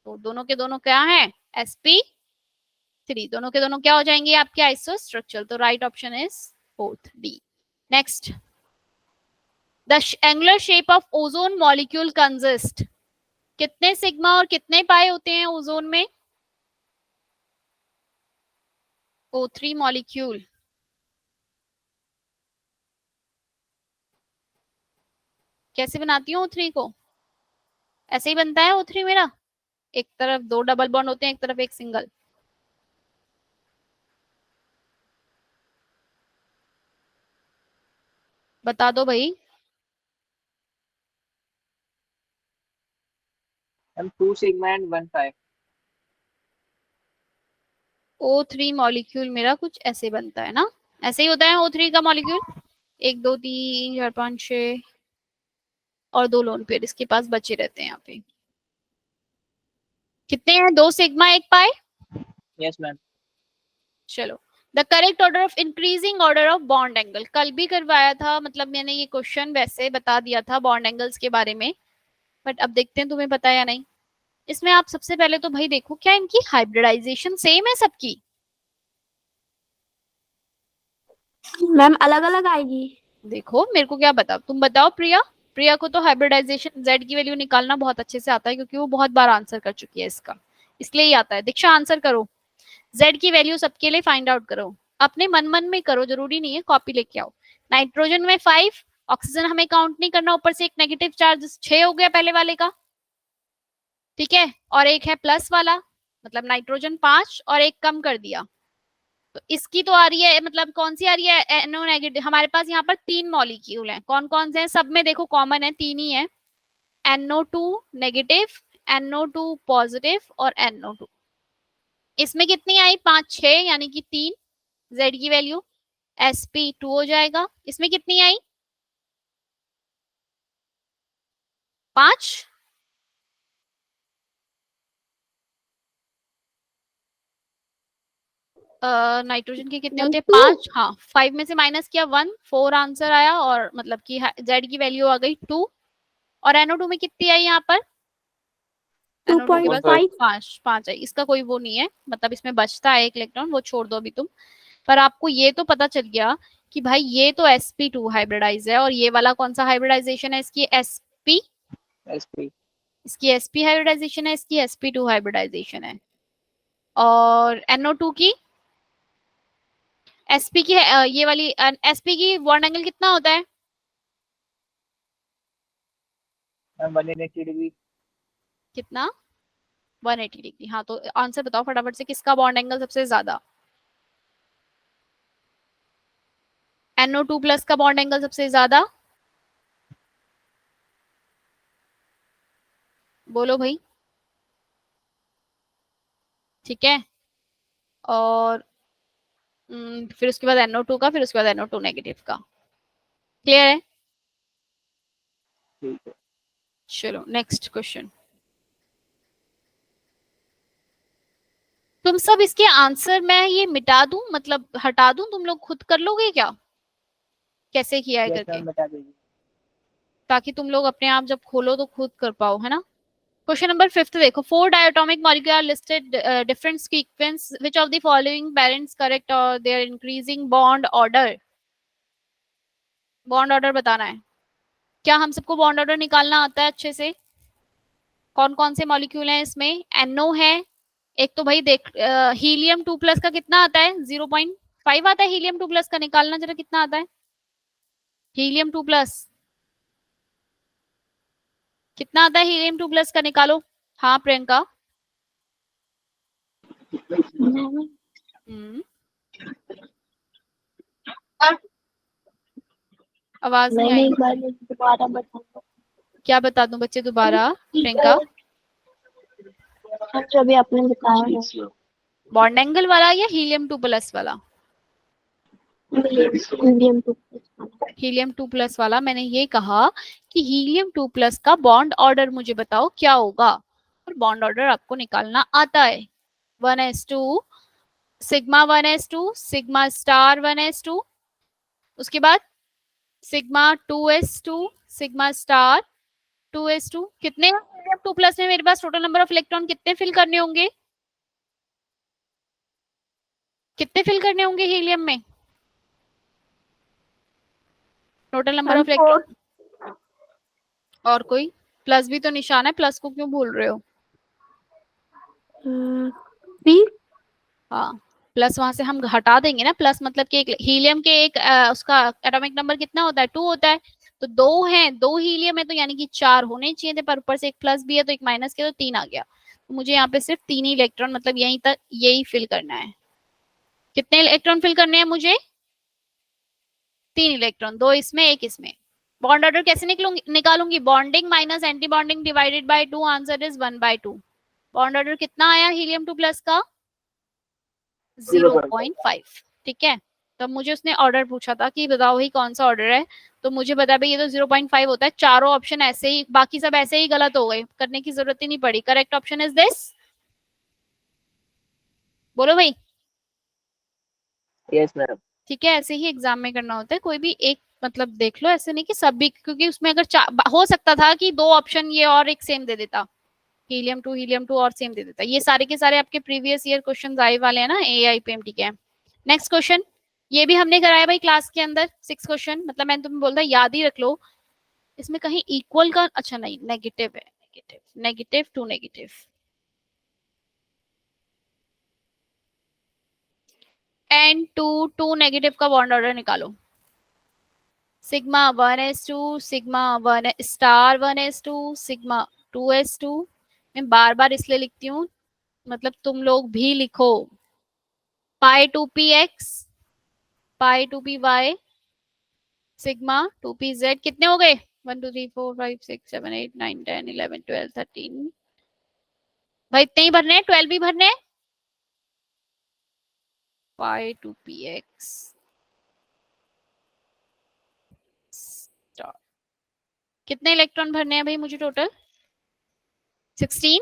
तो दोनों के दोनों क्या है sp3, दोनों के दोनों क्या हो जाएंगे आपके आइसो स्ट्रक्चरल, तो right option is fourth D. Next, the angular shape of ozone molecule consist, कितने सिग्मा और कितने पाई होते हैं ओजोन में, O3 मॉलिक्यूल, कैसे बनाती हूँ O3 को, ऐसे ही बनता है O3 मेरा, एक तरफ 2 डबल बॉन्ड होते हैं, एक तरफ एक सिंगल। बता दो भाई। Ma'am 2 sigma and 1 5। O3 molecule मेरा कुछ ऐसे बनता है ना, ऐसे ही होता है O3 का मॉलिक्यूल, 1 2 3 4 5 6 और 2 लोन पेयर इसके पास बचे रहते हैं यहाँ पे, कितने हैं 2 सिग्मा 1 पाई। Yes ma'am. चलो, the correct order of increasing order of bond angle, कल भी करवाया था, मतलब मैंने ये क्वेश्चन वैसे बता दिया था बॉन्ड एंगल्स के बारे में, बट अब देखते हैं तुम्हें पता है या नहीं। इसमें आप सबसे पहले तो भाई देखो क्या इनकी हाइब्रिडाइजेशन सेम है सबकी, मैम अलग अलग आएगी। देखो मेरे को क्या बता, तुम बताओ प्रिया, प्रिया को तो हाइब्रिडाइजेशन जेड की वैल्यू निकालना बहुत अच्छे से आता है, क्योंकि वो बहुत बार आंसर कर चुकी है इसका, इसलिए ही आता है। दीक्षा आंसर करो, जेड की वैल्यू सबके लिए फाइंड आउट करो, अपने मन मन में करो, जरूरी नहीं है, कॉपी लेके आओ। नाइट्रोजन में 5, ऑक्सीजन हमें काउंट नहीं करना, ऊपर से एक नेगेटिव चार्ज 6 हो गया पहले वाले का, ठीक है, और एक है प्लस वाला, मतलब नाइट्रोजन 5 और एक कम कर दिया, तो इसकी तो आ रही है, मतलब कौन सी आ रही है एनओ नेगेटिव, हमारे पास यहाँ पर 3 मॉलिक्यूल हैं, कौन कौन से हैं, सब में देखो कॉमन है 3 ही है, NO2 नेगेटिव, NO2 पॉजिटिव और NO2। इसमें कितनी आई 5 6 यानी कि 3, जेड की वैल्यू sp2 हो जाएगा। इसमें कितनी आई 5, नाइट्रोजन के कितने मैम होते हैं 2। 5, हाँ 5 में से माइनस किया 1, 4 आंसर आया, और मतलब कि जेड की वैल्यू आ गई 2, और NO2 में कितनी आई यहाँ पर, NO2 के पास 2.5। 5 आई, इसका कोई वो नहीं है, मतलब इसमें बचता है एक इलेक्ट्रॉन, वो छोड़ दो अभी तुम, पर आपको ये तो पता चल गया कि भाई ये तो sp2 हाइब्रिडाइज है, और ये वाला कौन सा हाइब्रिडाइजेशन है, इसकी sp, SP। इसकी sp हाइब्रिडाइजेशन है, इसकी sp2 हाइब्रिडाइजेशन है, और NO2 की sp की ये वाली sp की बॉन्ड एंगल कितना होता है, मैम 180 डिग्री। कितना 180 डिग्री, हाँ तो आंसर बताओ फटाफट से, किसका बॉन्ड एंगल सबसे ज्यादा, NO2 प्लस का बॉन्ड एंगल सबसे ज्यादा, बोलो भाई, ठीक है, और फिर उसके बाद NO2 का, फिर उसके बाद NO2 नेगेटिव का, क्लियर है। ठीक है। चलो नेक्स्ट क्वेश्चन, तुम सब इसके आंसर मैं ये मिटा दूं, मतलब हटा दूं, तुम लोग खुद कर लोगे क्या, कैसे किया है यस करके, मैम बता दीजिए। ताकि तुम लोग अपने आप जब खोलो तो खुद कर पाओ, है ना। क्वेश्चन नंबर 5 देखो, 4 diatomic molecule are listed different sequence, which of the following parents correct और their increasing bond order, bond order बताना है, क्या हम सबको बॉन्ड ऑर्डर निकालना आता है अच्छे से, कौन कौन से मॉलिक्यूल हैं इसमें, NO है एक, तो भाई देख हीलियम 2 प्लस का कितना आता है 0.5 आता है, हीलियम 2 प्लस का निकालना जरा कितना आता है, हीलियम 2 प्लस कितना आता है हीलियम 2 प्लस का, निकालो। हाँ प्रियंका। मैम हम्म, आवाज नहीं मैंने आई। एक बार दोबारा बताऊंगा। क्या बता दूं बच्चे दोबारा, प्रियंका? जो अभी आपने बताया है, बॉन्ड एंगल वाला या हीलियम 2 प्लस वाला? Medium two. हीलियम 2 प्लस वाला। मैंने ये कहा कि हीलियम 2 प्लस का बॉन्ड ऑर्डर मुझे बताओ क्या होगा, और बॉन्ड ऑर्डर आपको निकालना आता है। 1s2 sigma 1s2 sigma star 1s2, उसके बाद sigma 2s2 sigma star 2s2। कितने हीलियम 2 प्लस में मेरे पास टोटल नंबर ऑफ इलेक्ट्रॉन कितने फिल करने होंगे? कितने फिल करने होंगे हीलियम में टोटल नंबर ऑफ इलेक्ट्रॉन? और कोई? प्लस भी तो निशान है, प्लस को क्यों भूल रहे हो? थ्री। हाँ, प्लस वहां से हम हटा देंगे ना। प्लस मतलब कि एक हीलियम के एक उसका एटॉमिक नंबर कितना होता है? 2 होता है। तो 2 है, 2 हीलियम है, तो यानी कि 4 होने चाहिए थे, पर ऊपर से एक प्लस भी है तो एक माइनस किया तो 3 आ गया। तो मुझे यहाँ पे सिर्फ 3 ही इलेक्ट्रॉन, मतलब यहीं तक यही फिल करना है। कितने इलेक्ट्रॉन फिल करने हैं मुझे? 3 इलेक्ट्रॉन, 2 इसमें 1 इसमें। बॉन्ड ऑर्डर कैसे निकालूंगी? Bonding minus anti bonding divided by 2, answer is 1/2। Bond order कितना आया हीलियम 2 प्लस का? 0.5। ठीक है। तब मुझे उसने ऑर्डर पूछा था कि बताओ ही कौन सा ऑर्डर है, तो मुझे बता भाई ये तो 0.5 होता है। चारों ऑप्शन ऐसे ही, बाकी सब ऐसे ही गलत हो गए, करने की जरूरत ही नहीं पड़ी। Correct option is this. बोलो भाई। Yes madam. ठीक है, ऐसे ही एग्जाम में करना होता है। कोई भी एक मतलब देख लो, ऐसे नहीं कि सब भी, क्योंकि उसमें अगर हो सकता था कि 2 ऑप्शन ये और एक सेम दे देता, हीलियम 2 और सेम दे देता। ये सारे के सारे आपके प्रीवियस ईयर क्वेश्चन आए वाले हैं ना AIPMT के। नेक्स्ट क्वेश्चन, ये भी हमने कराया भाई क्लास के अंदर। 6 क्वेश्चन, मतलब मैंने तुम्हें बोलता याद ही रख लो। इसमें कहीं इक्वल का, अच्छा नहीं, नेगेटिव है। Negative, negative two negative. N2 negative का बॉन्ड ऑर्डर निकालो। Sigma 1s2 sigma 1 star 1s2 sigma 2s2। मैं बार बार इसलिए लिखती हूँ, मतलब तुम लोग भी लिखो। पाई 2p x पाई 2py सिग्मा 2pz। कितने हो गए? 1 2 3 4 5 6 7 8 9 10 11 12 13। भाई इतने ही भरने हैं, 12 भी भरने हैं। पाई 2px कितने इलेक्ट्रॉन भरने हैं भाई मुझे टोटल? 16।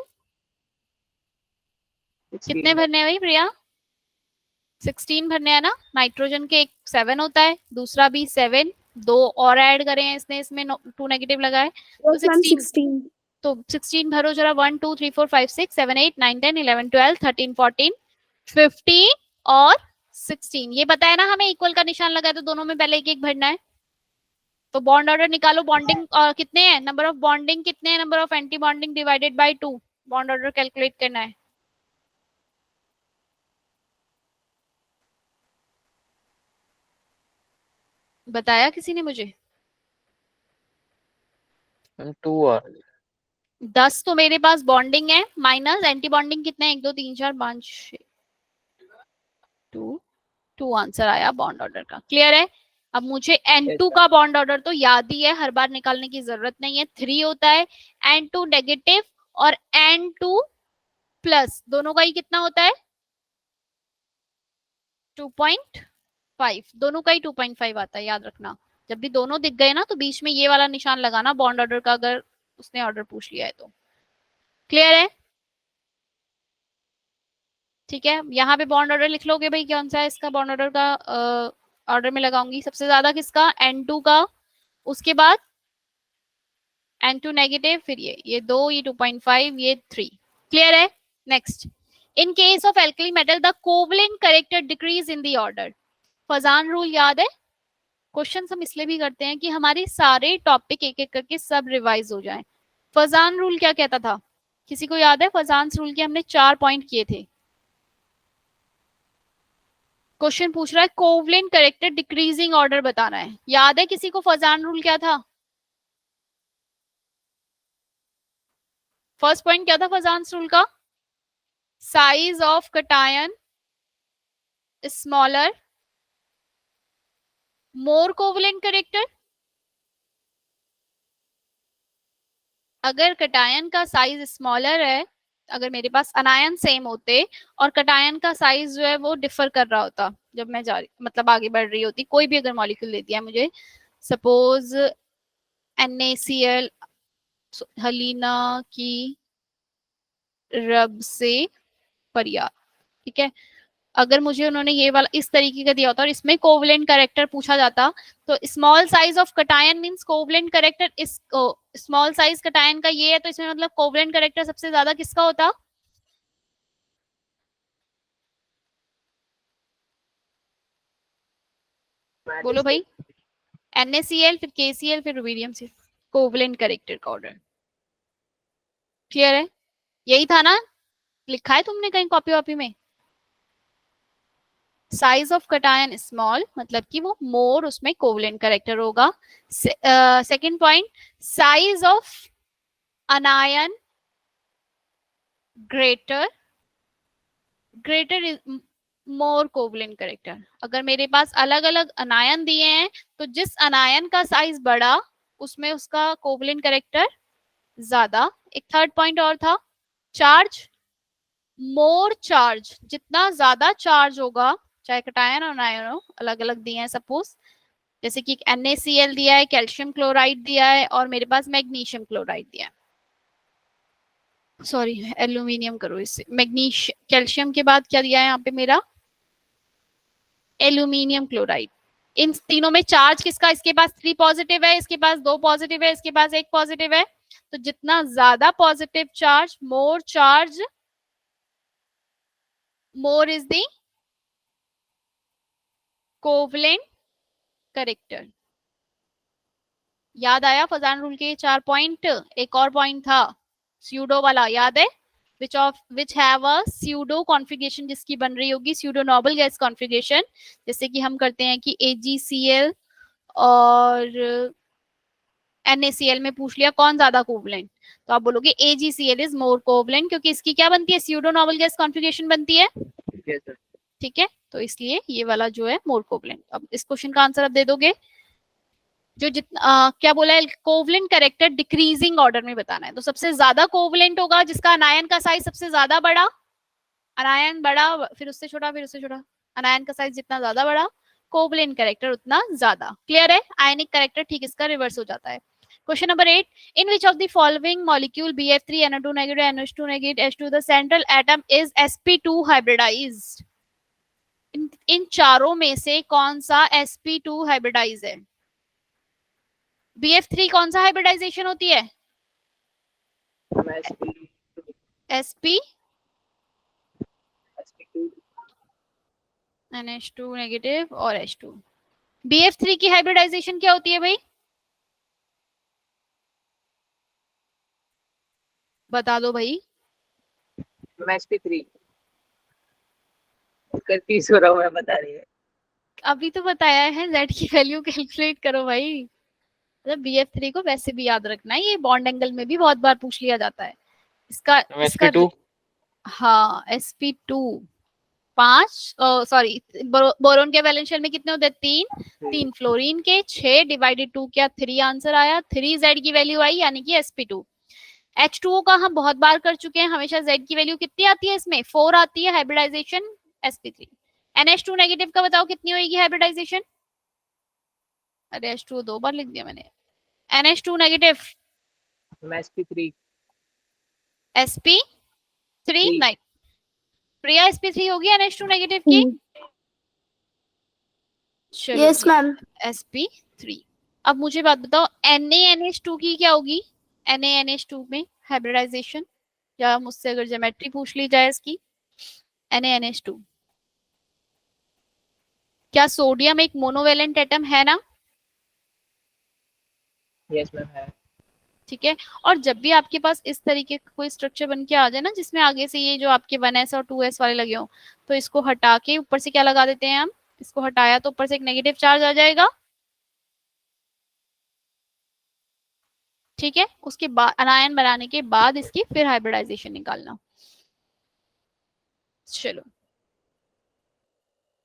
कितने भरने हैं भाई प्रिया? 16 भरने हैं ना। नाइट्रोजन के एक 7 होता है, दूसरा भी 7, 2 और ऐड करे हैं इसने, इसमें 2 नेगेटिव लगाए तो 16। 16। तो 16 भरो जरा। 1 2 3 4 5 6 7 8 9 10 11 12 13 14 15 और 16। ये बताया ना हमें इक्वल का निशान लगा है, तो दोनों में पहले एक एक भरना है। तो बॉन्ड ऑर्डर निकालो। बॉन्डिंग कितने हैं, नंबर ऑफ बॉन्डिंग कितने हैं, number of anti bonding divided by 2। Bond order calculate करना है। बताया किसी ने मुझे? 2 और 10 तो मेरे पास बॉन्डिंग है, माइनस एंटी बॉन्डिंग कितने हैं? 1 2 3 4 5 6 2 2 आंसर आया बॉन्ड ऑर्डर का। क्लियर है? अब मुझे N2 का बॉन्ड ऑर्डर तो याद ही है, हर बार निकालने की जरूरत नहीं है। 3 होता है। N2 नेगेटिव और N2 प्लस दोनों का ही कितना होता है? 2.5। दोनों का ही 2.5 आता है, याद रखना। जब भी दोनों दिख गए ना तो बीच में ये वाला निशान लगाना बॉन्ड ऑर्डर का, अगर उसने ऑर्डर पूछ लिया है तो। क्लियर है? ठीक है, यहाँ पे बॉन्ड ऑर्डर लिख लोगे भाई, कौन सा है इसका बॉन्ड ऑर्डर का? ऑर्डर में लगाऊंगी सबसे ज्यादा किसका? N2 का, उसके बाद N2 नेगेटिव, फिर ये 2, ये 2.5, ये 3। क्लियर है? Next, in case of alkali metal the covalent character decrease in the order. Fajans rule याद है? क्वेश्चन हम इसलिए भी करते हैं कि हमारे सारे टॉपिक एक एक करके सब रिवाइज हो जाएं। फजान रूल क्या कहता था? किसी को याद है? फजान रूल के हमने 4 पॉइंट किए थे। क्वेश्चन पूछ रहा है कोवलेंट कैरेक्टर डिक्रीजिंग ऑर्डर बताना है। याद है किसी को फजान रूल क्या था? फर्स्ट पॉइंट क्या था फजान रूल का? Size of cation smaller, more covalent character. अगर कटायन का साइज स्मॉलर है, अगर मेरे पास अनायन सेम होते और कटायन का साइज जो है वो डिफर कर रहा होता, जब मैं जा रही मतलब आगे बढ़ रही होती, कोई भी अगर मॉलिक्यूल दे दिया मुझे, सपोज NaCl हलीना की रब से परिया, ठीक है, अगर मुझे उन्होंने ये वाला इस तरीके का दिया होता और इसमें कोवलेंट कैरेक्टर पूछा जाता, तो small size of cation means covalent character, इस स्मॉल साइज कटायन का ये है, तो इसमें मतलब कोवलेंट कैरेक्टर सबसे ज्यादा किसका होता? बोलो भाई। NaCl फिर KCl फिर रुबीडियम से, कोवलेंट कैरेक्टर का ऑर्डर क्लियर है? यही था ना, लिखा है तुमने कहीं कॉपी वॉपी में? साइज ऑफ कटायन स्मॉल मतलब कि वो मोर उसमें कोवलेंट कैरेक्टर होगा। Second point, size of अनायन greater, greater is more covalent character. अगर मेरे पास अलग अलग अनायन दिए हैं तो जिस अनायन का साइज बड़ा उसमें उसका कोवलेंट कैरेक्टर ज्यादा। एक थर्ड पॉइंट और था, चार्ज, मोर चार्ज, जितना ज्यादा चार्ज होगा, चाहे कटायन और अनायन हो, अलग अलग दिए हैं सपोज, जैसे कि NaCl दिया है, कैल्शियम क्लोराइड दिया है और मेरे पास मैग्नीशियम क्लोराइड दिया है, सॉरी एल्यूमिनियम करो इससे, मैग्नीशियम कैल्शियम के बाद क्या दिया है यहाँ पे मेरा, एल्यूमिनियम क्लोराइड। इन तीनों में चार्ज किसका, इसके पास 3 पॉजिटिव है, इसके पास 2 पॉजिटिव है, इसके पास 1 पॉजिटिव है, तो जितना ज्यादा positive charge, more charge, more is the covalent character. याद आया फजान रूल के 4 पॉइंट? एक और पॉइंट था स्यूडो वाला, याद है? Which have a pseudo configuration, जिसकी बन रही होगी स्यूडो नोबल गैस कॉन्फ़िगरेशन, जैसे कि हम करते हैं कि AgCl और NaCl में पूछ लिया कौन ज्यादा कोवलेंट, तो आप बोलोगे AgCl इज मोर कोवलेंट, क्योंकि इसकी क्या बनती है, स्यूडो नोबल गैस कॉन्फ़िगरेशन बनती है, ठीक है, तो इसलिए ये वाला जो है मोर कोवलेंट। अब इस क्वेश्चन का आंसर आप दे दोगे, जो जितना क्या बोला है, कोवलेंट कैरेक्टर डिक्रीजिंग ऑर्डर में बताना है, तो सबसे ज्यादा कोवलेंट होगा जिसका अनायन का साइज सबसे ज्यादा बड़ा, अनायन बड़ा फिर उससे छोटा फिर उससे छोटा, अनायन का साइज जितना ज्यादा बड़ा कोवलेंट कैरेक्टर उतना ज्यादा। क्लियर है? आयनिक कैरेक्टर ठीक इसका रिवर्स हो जाता है। Question number 8, in which of the following molecule BF3 NO2 negative NH2 negative H2 the central atom is sp2 hybridized? इन चारों में से कौन सा sp2 हाइब्रिडाइज है? BF3 कौन सा हाइब्रिडाइजेशन होती है? sp NH2 नेगेटिव और H2। BF3 की हाइब्रिडाइजेशन क्या होती है भाई? बता दो भाई। sp3 कंफ्यूज हो रहा हूँ मैं, बता रही है। अभी तो बताया है, Z की वैल्यू कैलकुलेट करो भाई। मतलब BF3 को वैसे भी याद रखना है, ये बॉन्ड एंगल में भी बहुत बार पूछ लिया जाता है। इसका sp2 हाँ sp2 5, सॉरी बोरोन के वैलेंस शेल में कितने होते हैं? 3 फ्लोरीन के 6 डिवाइडेड 2 क्या 3 आंसर आया, 3 Z की वैल्यू आई यानी कि sp2। H2O का हम बहुत बार कर चुके हैं, हमेशा Z की वैल्यू कितनी आती है इसमें? 4 आती है हाइब्रिडाइजेशन sp3। NH2 नेगेटिव का बताओ कितनी होगी हाइब्रिडाइजेशन? अरे H2O 2 बार लिख दिया मैंने। NH2 नेगेटिव sp3 sp3 नहीं, प्रिया sp3 होगी NH2 नेगेटिव की? चलो यस मैम। sp3। अब मुझे बात बताओ NaNH2 की क्या होगी? NaNH2 में हाइब्रिडाइजेशन, या मुझसे अगर ज्योमेट्री पूछ ली जाए इसकी, NaNH2, क्या सोडियम एक मोनोवेलेंट एटम है ना? यस मैम है। ठीक है, और जब भी आपके पास इस तरीके का कोई स्ट्रक्चर बन के आ जाए ना, जिसमें आगे से ये जो आपके 1s और 2s वाले लगे हो, तो इसको हटा के ऊपर से क्या लगा देते हैं हम, इसको हटाया तो ऊपर से एक नेगेटिव चार्ज आ जाएगा, ठीक है, उसके बाद अनायन बनाने के बाद इसकी फिर हाइब्रिडाइजेशन निकालना। चलो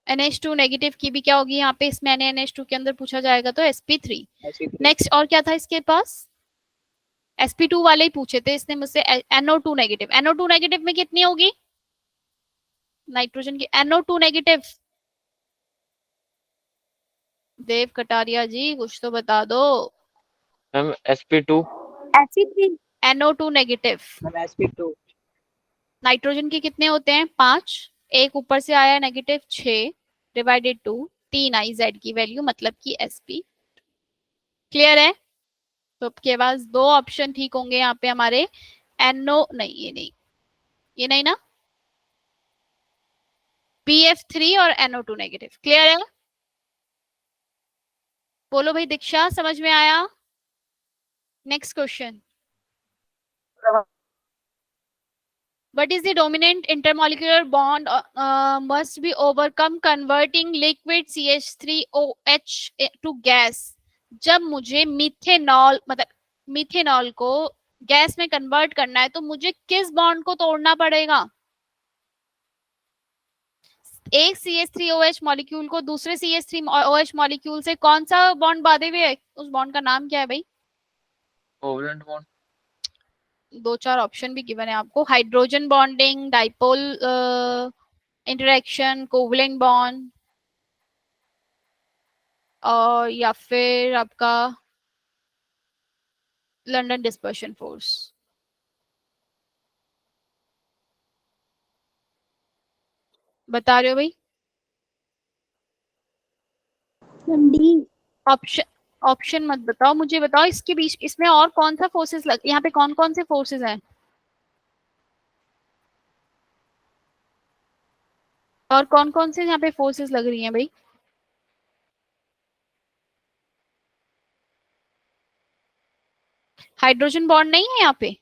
NH2 नेगेटिव की भी क्या होगी यहाँ पे, इसमें NH2 के अंदर पूछा जाएगा तो sp3। नेक्स्ट और क्या था इसके पास, sp2 वाले ही पूछे थे इसने मुझसे, NO2 नेगेटिव। NO2 नेगेटिव में कितनी होगी नाइट्रोजन की, NO2 नेगेटिव, देव कटारिया जी कुछ तो बता दो। Ma'am sp2 sp3 NO2 negative, ma'am sp2 nitrogen के कितने होते हैं 5, एक ऊपर से आया नेगेटिव 6 डिवाइडेड 2, 3 आई जेड की वैल्यू मतलब कि sp। क्लियर है, तो आपके पास दो ऑप्शन ठीक होंगे यहाँ पे हमारे, NO नहीं, ये नहीं, ये नहीं ना, BF3 और NO2 नेगेटिव। क्लियर है, बोलो भाई दीक्षा समझ में आया। Next question, what is the dominant intermolecular bond must be overcome converting liquid CH3OH to gas। जब मुझे मिथेनॉल मतलब मिथेनॉल को गैस में कन्वर्ट करना है तो मुझे किस बॉन्ड को तोड़ना पड़ेगा, एक CH3OH मॉलिक्यूल को दूसरे CH3OH मॉलिक्यूल से कौन सा बॉन्ड बांधे हुए है, उस बॉन्ड का नाम क्या है भाई। Covalent bond. दो चार ऑप्शन भी गिवन है आपको, hydrogen bonding, dipole interaction, covalent bond, और या फिर आपका लंदन डिस्पर्शन फोर्स। बता रहे हो भाई, डी। ऑप्शन ऑप्शन मत बताओ, मुझे बताओ इसके बीच इसमें और कौन सा फोर्सेस लग, यहाँ पे कौन कौन से फोर्सेस हैं, और कौन कौन से यहाँ पे फोर्सेस लग रही हैं भाई। हाइड्रोजन बॉन्ड नहीं है यहाँ पे,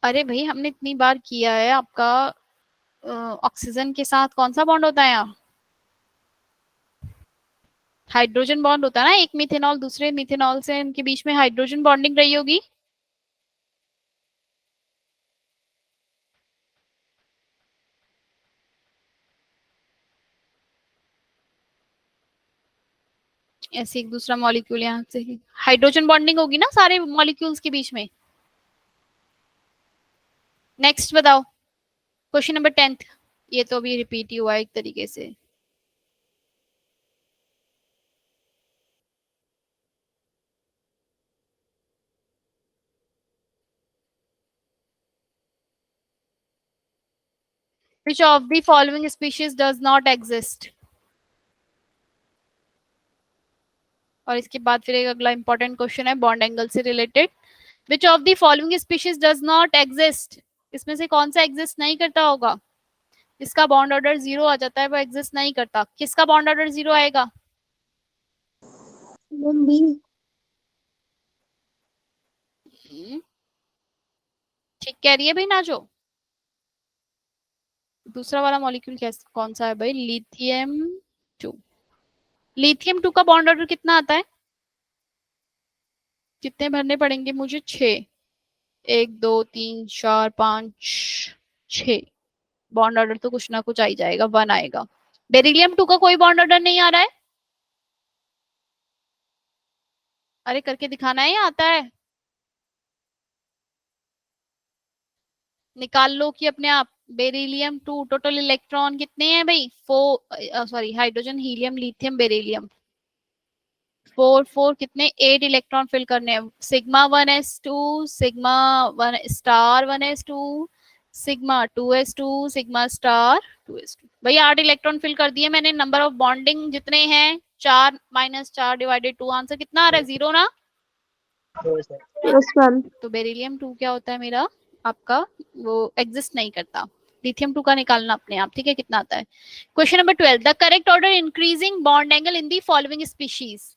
अरे भाई हमने इतनी बार किया है आपका, ऑक्सीजन के साथ कौन सा बॉन्ड होता है यहाँ, हाइड्रोजन बॉन्ड होता है ना, एक मिथेनॉल दूसरे मिथेनॉल से इनके बीच में हाइड्रोजन बॉन्डिंग रही होगी। ऐसे एक दूसरा मॉलिक्यूल यहाँ से हाइड्रोजन बॉन्डिंग होगी ना सारे मॉलिक्यूल्स के बीच में। नेक्स्ट बताओ, क्वेश्चन नंबर 10, ये तो अभी रिपीट ही हुआ एक तरीके से। Which of the following species does not exist। और इसके बाद फिर एक अगला इंपॉर्टेंट क्वेश्चन है बॉन्ड एंगल से related. Which of the following species does not exist, इसमें से कौन सा एग्जिस्ट नहीं करता होगा, इसका बॉन्ड ऑर्डर 0 आ जाता है, वो एग्जिस्ट नहीं करता, किसका बॉन्ड ऑर्डर 0 आएगा। बी। ठीक कह रही है भाई ना, जो दूसरा वाला मॉलिक्यूल कौन सा है भाई, लिथियम 2। लिथियम 2 का बॉन्ड ऑर्डर कितना आता है, कितने भरने पड़ेंगे मुझे, 6, 1 2 3 4 5 6, बॉन्ड ऑर्डर तो कुछ ना कुछ आ ही जाएगा, 1 आएगा। बेरिलियम 2 का कोई बॉन्ड ऑर्डर नहीं आ रहा है, अरे करके दिखाना है या आता है, निकाल लो कि अपने आप। बेरिलियम 2 टोटल इलेक्ट्रॉन कितने हैं भाई, 4, sorry hydrogen helium lithium beryllium 4 4 कितने 8 इलेक्ट्रॉन फिल करने हैं, sigma 1s2 sigma 1 star 1s2 sigma 2s2 sigma star 2s2। भाई 8 इलेक्ट्रॉन फिल कर दिए मैंने, नंबर ऑफ बॉन्डिंग जितने हैं 4 - 4 डिवाइडेड 2, आंसर कितना आ रहा है, 0 ना। Yes ma'am. तो बेरिलियम 2 क्या होता है मेरा आपका, वो एग्जिस्ट नहीं करता। लिथियम 2 का निकालना अपने आप, ठीक है, कितना आता है। Question number 12, the correct order increasing bond angle in the following species.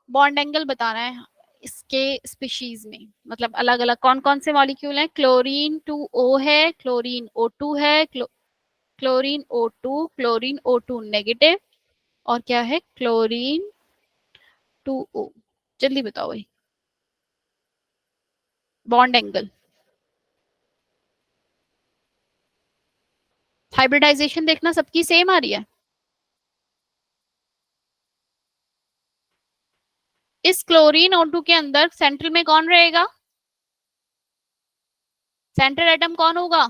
Bond angle बताना है इसके स्पीशीज में, मतलब अलग अलग कौन कौन से मॉलिक्यूल हैं, क्लोरीन 2O है, क्लोरीन O2 है, chlorine O2 chlorine O2 negative, और क्या है क्लोरीन 2O। जल्दी बताओ भाई। बॉन्ड एंगल, हाइब्रिडाइजेशन देखना सबकी सेम आ रही है। इस क्लोरीन O2 के अंदर सेंट्रल में कौन रहेगा? सेंट्रल एटम कौन होगा?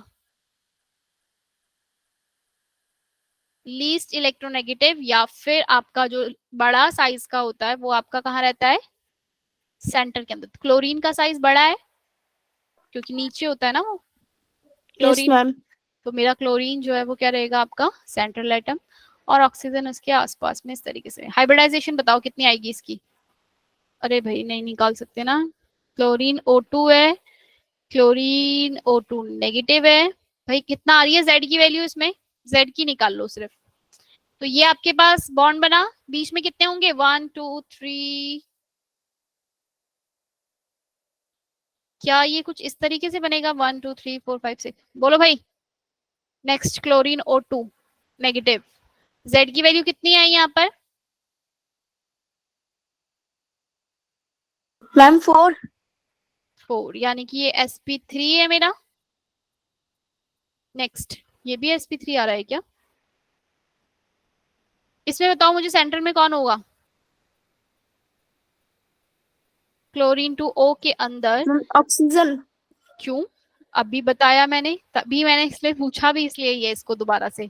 लीस्ट इलेक्ट्रोनेगेटिव, या फिर आपका जो बड़ा साइज का होता है वो आपका कहाँ रहता है? सेंटर के अंदर। क्लोरीन का साइज बड़ा है क्योंकि नीचे होता है ना वो Yes, क्लोरीन। ma'am. तो मेरा क्लोरीन जो है वो क्या रहेगा आपका? सेंट्रल एटम, और ऑक्सीजन उसके आसपास में इस तरीके से। हाइब्रिडाइजेशन बताओ कितनी आएगी इसकी? अरे भाई नहीं निकाल सकते ना। क्लोरीन O2 है, क्लोरीन O2 नेगेटिव है। भाई कितना आ रही है जेड की वैल्यू इसमें? जेड की निकाल लो सिर्फ। तो ये आपके पास बॉन्ड बना, बीच में कितने होंगे? 1 2 3। क्या ये कुछ इस तरीके से बनेगा? 1 2 3 4 5 6। बोलो भाई। Next chlorine O2 negative, Z की वैल्यू कितनी है यहाँ पर? Ma'am, 4. 4, यानी कि ये sp3 है मेरा। नेक्स्ट, ये भी sp3 आ रहा है क्या? इसमें बताओ मुझे सेंटर में कौन होगा? क्लोरीन 2O के अंदर। Ma'am, oxygen. क्यों? अभी बताया मैंने, तभी मैंने इसलिए पूछा भी इसलिए ये इसको दोबारा से।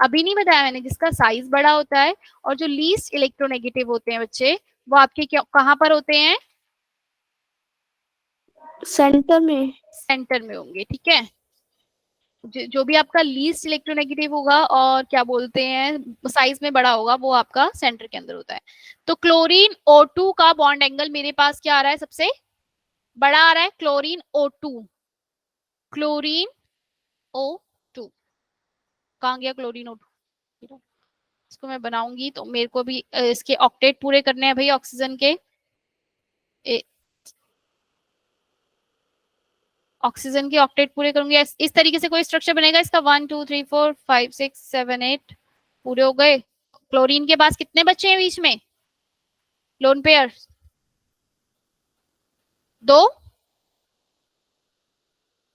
अभी नहीं बताया मैंने, जिसका साइज बड़ा होता है और जो लीस्ट इलेक्ट्रोनेगेटिव होते हैं बच्चे, वो आपके क्या कहाँ पर होते हैं? Center में. सेंटर में होंगे, ठीक है। जो भी आपका लीस्ट इलेक्ट्रोनेगेटिव होगा और क्या बोलते हैं साइज में बड़ा होगा, वो आपका सेंटर के अंदर होता है। तो क्लोरीन O2 का बॉन्ड एंगल मेरे पास क्या आ रहा है? सबसे बड़ा आ रहा है क्लोरीन O2। क्लोरीन O2 कहाँ गया? Chlorine O2। इसको मैं बनाऊंगी तो मेरे को भी इसके ऑक्टेट पूरे करने हैं भाई ऑक्सीजन के। ऑक्सीजन के ऑक्टेट पूरे करूंगी। इस तरीके से कोई स्ट्रक्चर बनेगा इसका। 1 2 3 4 5 6 7 8 पूरे हो गए। क्लोरीन के पास कितने बच्चे हैं बीच में? Lone pair 2।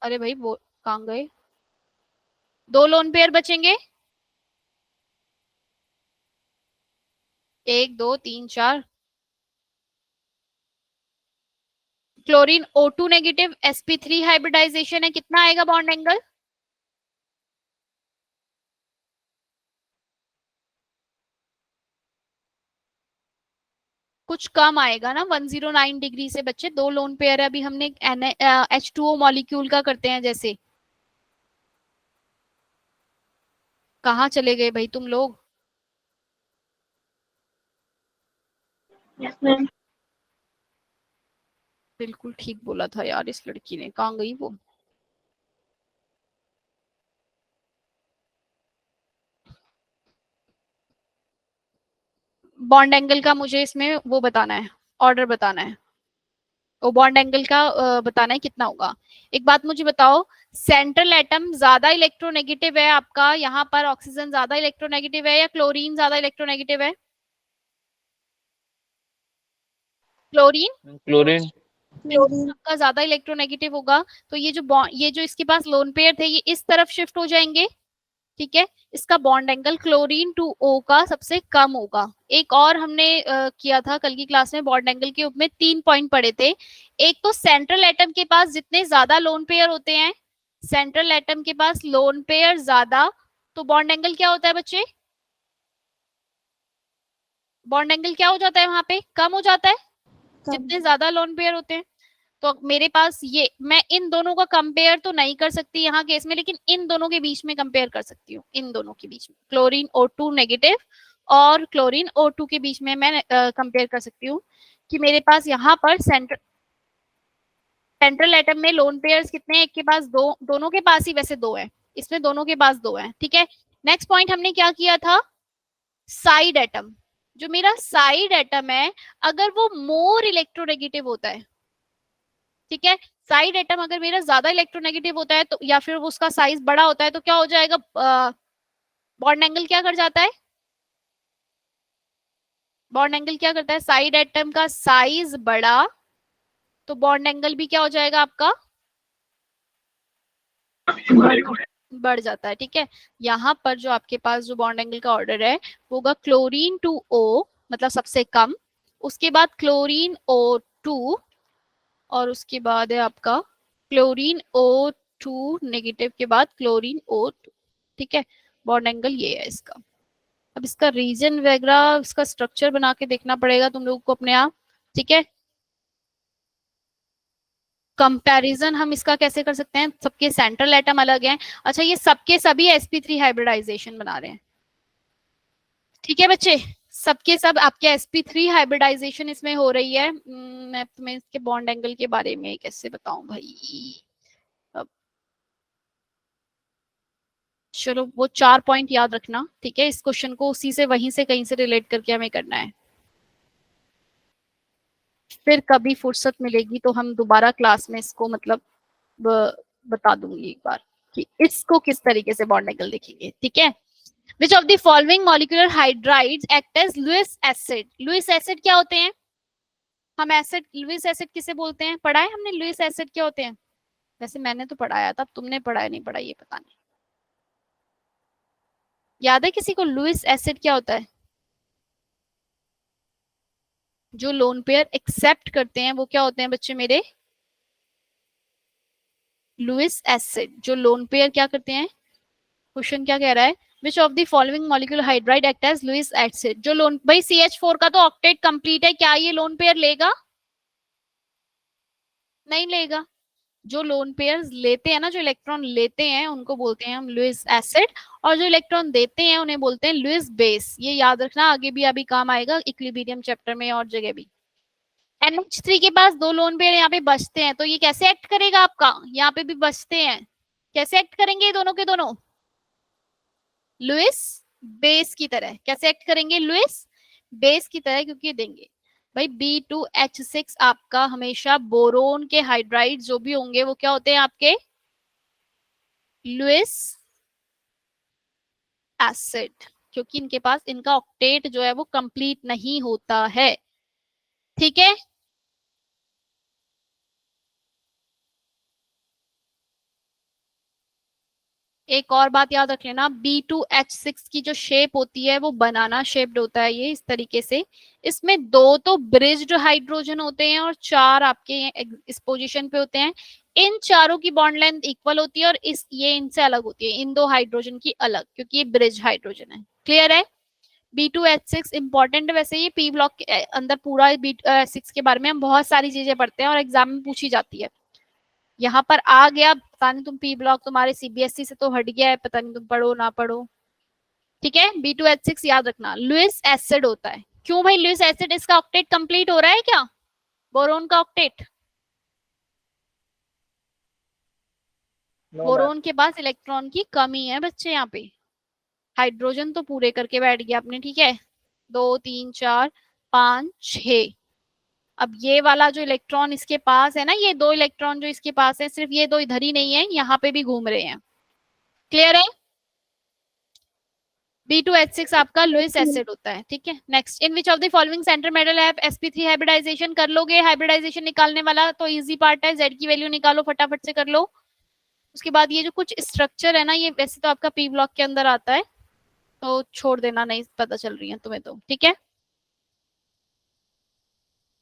अरे भाई वो कहाँ गए? 2 लोन पेयर बचेंगे। 1 2 3 4। Chlorine O2 negative sp3 hybridisation है, कितना आएगा बॉन्ड एंगल? कुछ कम आएगा ना, 109 डिग्री से बच्चे। 2 लोन पेयर है, अभी हमने H2O मॉलिक्यूल का करते हैं जैसे। कहाँ चले गए भाई तुम लोग? Yes, ma'am. बिल्कुल ठीक बोला था यार इस लड़की ने, कहाँ गई वो? बॉन्ड एंगल का मुझे इसमें वो बताना है, ऑर्डर बताना है। वो बॉन्ड एंगल का बताना है कितना होगा। एक बात मुझे बताओ, सेंट्रल एटम ज्यादा इलेक्ट्रोनेगेटिव है आपका यहाँ पर? ऑक्सीजन ज्यादा इलेक्ट्रोनेगेटिव है या क्लोरीन ज्यादा इलेक्ट्रोनेगेटिव है? क्लोरीन। क्लोरीन। क्लोरीन आपका ज्यादा इलेक्ट्रोनेगेटिव होगा। तो ये जो इसके पास लोन पेयर थे ये इस तरफ शिफ्ट हो जाएंगे, ठीक है। इसका बॉन्ड एंगल क्लोरीन 2O का सबसे कम होगा। एक और हमने किया था कल की क्लास में, बॉन्ड एंगल के ऊपर में 3 पॉइंट पढ़े थे। एक तो सेंट्रल एटम के पास जितने ज्यादा लोन पेयर होते हैं, सेंट्रल एटम के पास लोन पेयर ज्यादा, तो बॉन्ड एंगल क्या होता है बच्चे? बॉन्ड एंगल क्या हो जाता है वहां पे? कम हो जाता है जितने ज्यादा लोन पेयर होते हैं। तो मेरे पास ये, मैं इन दोनों का कंपेयर तो नहीं कर सकती यहाँ केस में, लेकिन इन दोनों के बीच में कंपेयर कर सकती हूँ। इन दोनों के बीच में क्लोरीन O2 नेगेटिव और क्लोरीन O2 के बीच में मैं कंपेयर कर सकती हूँ कि मेरे पास यहाँ पर सेंट्रल एटम में लोन पेयर्स कितने हैं? एक के पास 2, दोनों के पास ही वैसे 2 है, इसमें दोनों के पास 2 है, ठीक है। नेक्स्ट पॉइंट हमने क्या किया था? Side atom. जो मेरा साइड एटम है अगर वो मोर इलेक्ट्रोनेगेटिव होता है, ठीक है, साइड एटम अगर मेरा ज्यादा इलेक्ट्रोनेगेटिव होता है तो, या फिर उसका साइज बड़ा होता है, तो क्या हो जाएगा? बॉन्ड एंगल क्या कर जाता है? बॉन्ड एंगल क्या करता है, साइड एटम का साइज बड़ा तो बॉन्ड एंगल भी क्या हो जाएगा आपका, बढ़ जाता है। ठीक है, यहाँ पर जो आपके पास जो बॉन्ड एंगल का ऑर्डर है वो होगा क्लोरीन टू ओ, मतलब सबसे कम, उसके बाद क्लोरीन ओ टू, और उसके बाद है आपका क्लोरीन ओ टू नेगेटिव के बाद क्लोरीन ओ टू। ठीक है, बॉन्ड एंगल ये है इसका। अब इसका रीजन वगैरह, इसका स्ट्रक्चर बना के देखना पड़ेगा तुम लोगों को अपने आप। ठीक है, कंपैरिजन हम इसका कैसे कर सकते हैं, सबके सेंट्रल एटम अलग हैं। अच्छा, ये सबके सभी sp3 हाइब्रिडाइजेशन बना रहे हैं। ठीक है बच्चे, सबके सब आपके sp3 हाइब्रिडाइजेशन इसमें हो रही है। मैं तुम्हें इसके बॉन्ड एंगल के बारे में कैसे बताऊं भाई। अब चलो वो 4 पॉइंट याद रखना। ठीक है, इस क्वेश्चन को उसी से वहीं से कहीं से रिलेट करके हमें करना है। फिर कभी फुर्सत मिलेगी तो हम दोबारा क्लास में इसको मतलब बता दूंगी एक बार कि इसको किस तरीके से बॉन्ड एंगल देखेंगे। ठीक है, which of the following molecular hydrides act as Lewis acid. Lewis acid क्या होते हैं, हम एसिड, लुईस एसिड किसे बोलते हैं, पढ़ा है हमने लुईस एसिड क्या होते हैं। वैसे मैंने तो पढ़ाया था, तुमने पढ़ाया नहीं पढ़ा ये पता नहीं, याद है किसी को लुईस एसिड क्या होता है। जो लोन पेयर एक्सेप्ट करते हैं वो क्या होते हैं बच्चे मेरे, लुईस एसिड। जो लोन पेयर क्या करते हैं, क्वेश्चन क्या कह रहा है, which of the following molecular hydride act as Lewis acid. जो लोन, भाई CH4 का तो ऑक्टेट कंप्लीट है, क्या ये लोन पेयर लेगा, नहीं लेगा। जो लोन पेयर्स लेते हैं ना, जो इलेक्ट्रॉन लेते हैं उनको बोलते हैं हम लुईस एसिड, और जो इलेक्ट्रॉन देते हैं उन्हें बोलते हैं लुईस बेस। ये याद रखना, आगे भी अभी काम आएगा इक्विलिब्रियम चैप्टर में और जगह भी। NH3 के पास दो लोन पेयर यहाँ पे बचते हैं, तो ये कैसे एक्ट करेगा आपका, यहाँ पे भी बचते हैं, कैसे एक्ट करेंगे ये दोनों के दोनों, लुईस बेस की तरह। कैसे एक्ट करेंगे, लुईस बेस की तरह, क्योंकि देंगे भाई B2H6 आपका हमेशा बोरोन के हाइड्राइड जो भी होंगे वो क्या होते हैं आपके, लुईस एसिड, क्योंकि इनके पास इनका ऑक्टेट जो है वो कंप्लीट नहीं होता है। ठीक है, एक और बात याद रख लेना, B2H6 की जो शेप होती है वो बनाना शेप्ड होता है, ये इस तरीके से। इसमें दो तो ब्रिज्ड हाइड्रोजन होते हैं और चार आपके इस पोजीशन पे होते हैं। इन चारों की बॉन्ड लेंथ इक्वल होती है और ये इनसे अलग होती है, इन दो हाइड्रोजन की अलग, क्योंकि ये ब्रिज हाइड्रोजन है। क्लियर है, B2H6 इंपॉर्टेंट है। वैसे ये P ब्लॉक के अंदर पूरा B6 के बारे में हम बहुत सारी चीजें पढ़ते हैं और एग्जाम में पूछी जाती है। यहाँ पर आ गया, पता नहीं तुम P ब्लॉक तुम्हारे CBSE से तो हट गया है, पता नहीं तुम पढ़ो ना पढ़ो। ठीक है, B2H6 याद रखना लुईस एसिड होता है। क्यों भाई लुईस एसिड, इसका ऑक्टेट कंप्लीट हो रहा है क्या, बोरोन का ऑक्टेट। बोरोन के पास इलेक्ट्रॉन की कमी है बच्चे, यहाँ पे हाइड्रोजन तो पूरे करके बैठ गया आपने। ठीक है, 2 3 4 5 6। अब ये वाला जो इलेक्ट्रॉन इसके पास है ना, ये दो इलेक्ट्रॉन जो इसके पास है, सिर्फ ये दो इधर ही नहीं है, यहाँ पे भी घूम रहे हैं। क्लियर है, B2H6 आपका लुईस एसिड होता है। ठीक है, next, in which of the following center metal have sp3 hybridization. कर लोगे हाइब्रिडाइजेशन निकालने वाला तो इजी पार्ट है, Z की वैल्यू निकालो फटाफट से कर लो। उसके बाद ये जो कुछ स्ट्रक्चर है ना, ये वैसे तो आपका P ब्लॉक के अंदर आता है, तो छोड़ देना, नहीं पता चल रही है तुम्हें तो। ठीक है,